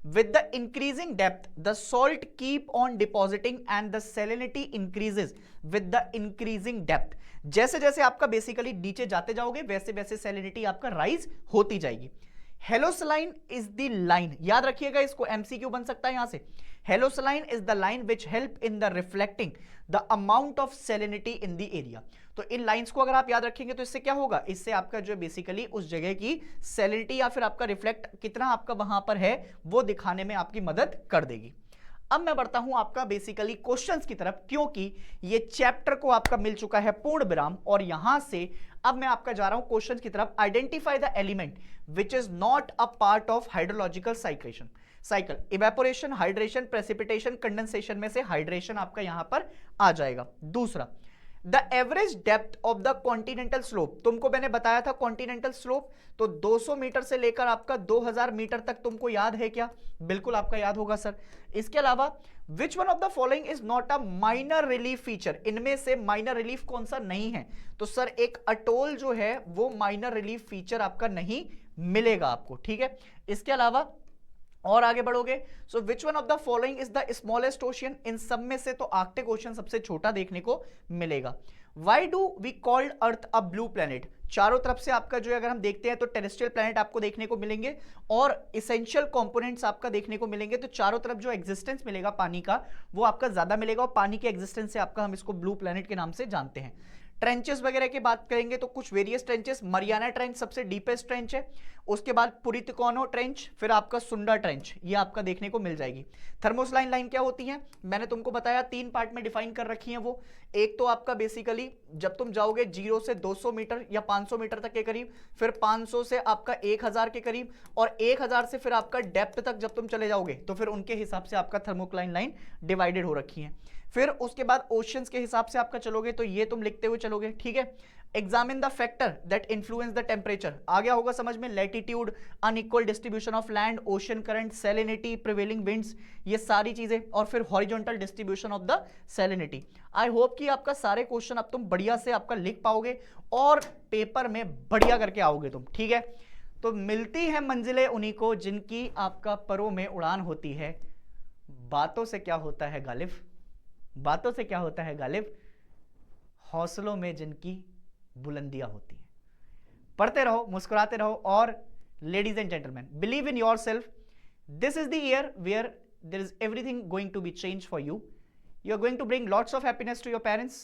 With the increasing depth, the salt keep on depositing and the salinity increases with the increasing depth. जैसे जैसे आपका बेसिकली नीचे जाते जाओगे वैसे वैसे salinity आपका राइज होती जाएगी. हेलोसलाइन इज द लाइन, याद रखिएगा इसको, एमसीक्यू बन सकता है यहां से. Halocline is the line which help in the reflecting the amount of salinity in the area. तो इन लाइंस को अगर आप याद रखेंगे तो इससे क्या होगा, इससे आपका जो बेसिकली उस जगह की सैलिनिटी या फिर आपका रिफ्लेक्ट कितना आपका वहां पर है वो दिखाने में आपकी मदद कर देगी. अब मैं बढ़ता हूं आपका बेसिकली क्वेश्चंस की तरफ, क्योंकि ये चैप्टर को आपका मिल चुका है पूर्ण विराम और यहां से अब मैं आपका जा रहा हूं क्वेश्चंस की तरफ. Identify the element which is not a part of hydrological cycle. Evaporation, hydration, precipitation, condensation में से हाइड्रेशन आपका यहां पर आ जाएगा. दूसरा, the average depth of the continental slope. तुमको मैंने बताया था कॉन्टिनेंटल स्लोप तो 200 मीटर से लेकर आपका 2000 मीटर तक तुमको याद है क्या? बिल्कुल आपका याद होगा सर. इसके अलावा विच one of the following is not a minor relief feature. इनमें से माइनर रिलीफ कौन सा नहीं है? तो सर एक अटोल जो है वो माइनर रिलीफ फीचर आपका नहीं मिलेगा आपको. ठीक है, इसके अलावा और आगे बढ़ोगे, so which one of the following is the smallest ocean. इन सब में से तो आर्कटिक ओशन सबसे छोटा देखने को मिलेगा. Why do we called earth a blue planet. चारों तरफ से आपका जो है अगर हम देखते हैं तो टेरेस्ट्रियल प्लैनेट आपको देखने को मिलेंगे और इसेंशियल कंपोनेंट्स आपका देखने को मिलेंगे. तो चारों तरफ जो एग्जिस्टेंस मिलेगा पानी का वो आपका ज्यादा मिलेगा और पानी के एग्जिस्टेंस से आपका हम इसको ब्लू प्लैनेट के नाम से जानते हैं. ट्रेंचेस वगैरह की बात करेंगे तो कुछ वेरियस ट्रेंचेस. मरियाना ट्रेंच सबसे डीपेस्ट ट्रेंच है, उसके बाद पुरितकोनो ट्रेंच, फिर आपका सुंडा ट्रेंच, ये आपका देखने को मिल जाएगी. थर्मोसलाइन लाइन क्या होती है मैंने तुमको बताया, 3 पार्ट में डिफाइन कर रखी है वो. एक तो आपका बेसिकली जब तुम जाओगे 0 से 200 मीटर या 500 मीटर तक के करीब, फिर 500 से आपका 1000 के करीब और 1000 से फिर आपका डेप्थ तक जब तुम चले जाओगे तो फिर उनके हिसाब से आपका थर्मोक्लाइन लाइन डिवाइडेड हो रखी है. फिर उसके बाद ओशियंस के हिसाब से आपका चलोगे तो ये तुम लिखते हुए चलोगे. ठीक है, examine the factor that influence the temperature. आ गया होगा समझ में, latitude, unequal distribution of land, ocean current, salinity, prevailing winds, ये सारी चीजें, और फिर horizontal distribution of the salinity. I hope कि आपका सारे क्वेश्चन अब तुम बढ़िया से आपका लिख पाओगे और पेपर में बढ़िया करके आओगे तुम. ठीक है, तो मिलती है मंजिलें उन्हीं को जिनकी आपका परों में उड़ान होती है. बातों से क्या होता है गालिब, बातों से क्या होता है गालिब, हौसलों में जिनकी बुलंदियां होती हैं. पढ़ते रहो, मुस्कुराते रहो और ladies and gentleman, believe in yourself. This is the year where there is everything going to be change for you. You are going to bring lots of happiness to your parents.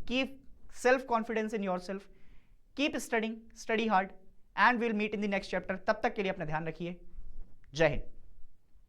Keep self confidence in yourself, keep studying, study hard and will meet in the next chapter. तब तक के लिए अपना ध्यान रखिए. जय हिंद.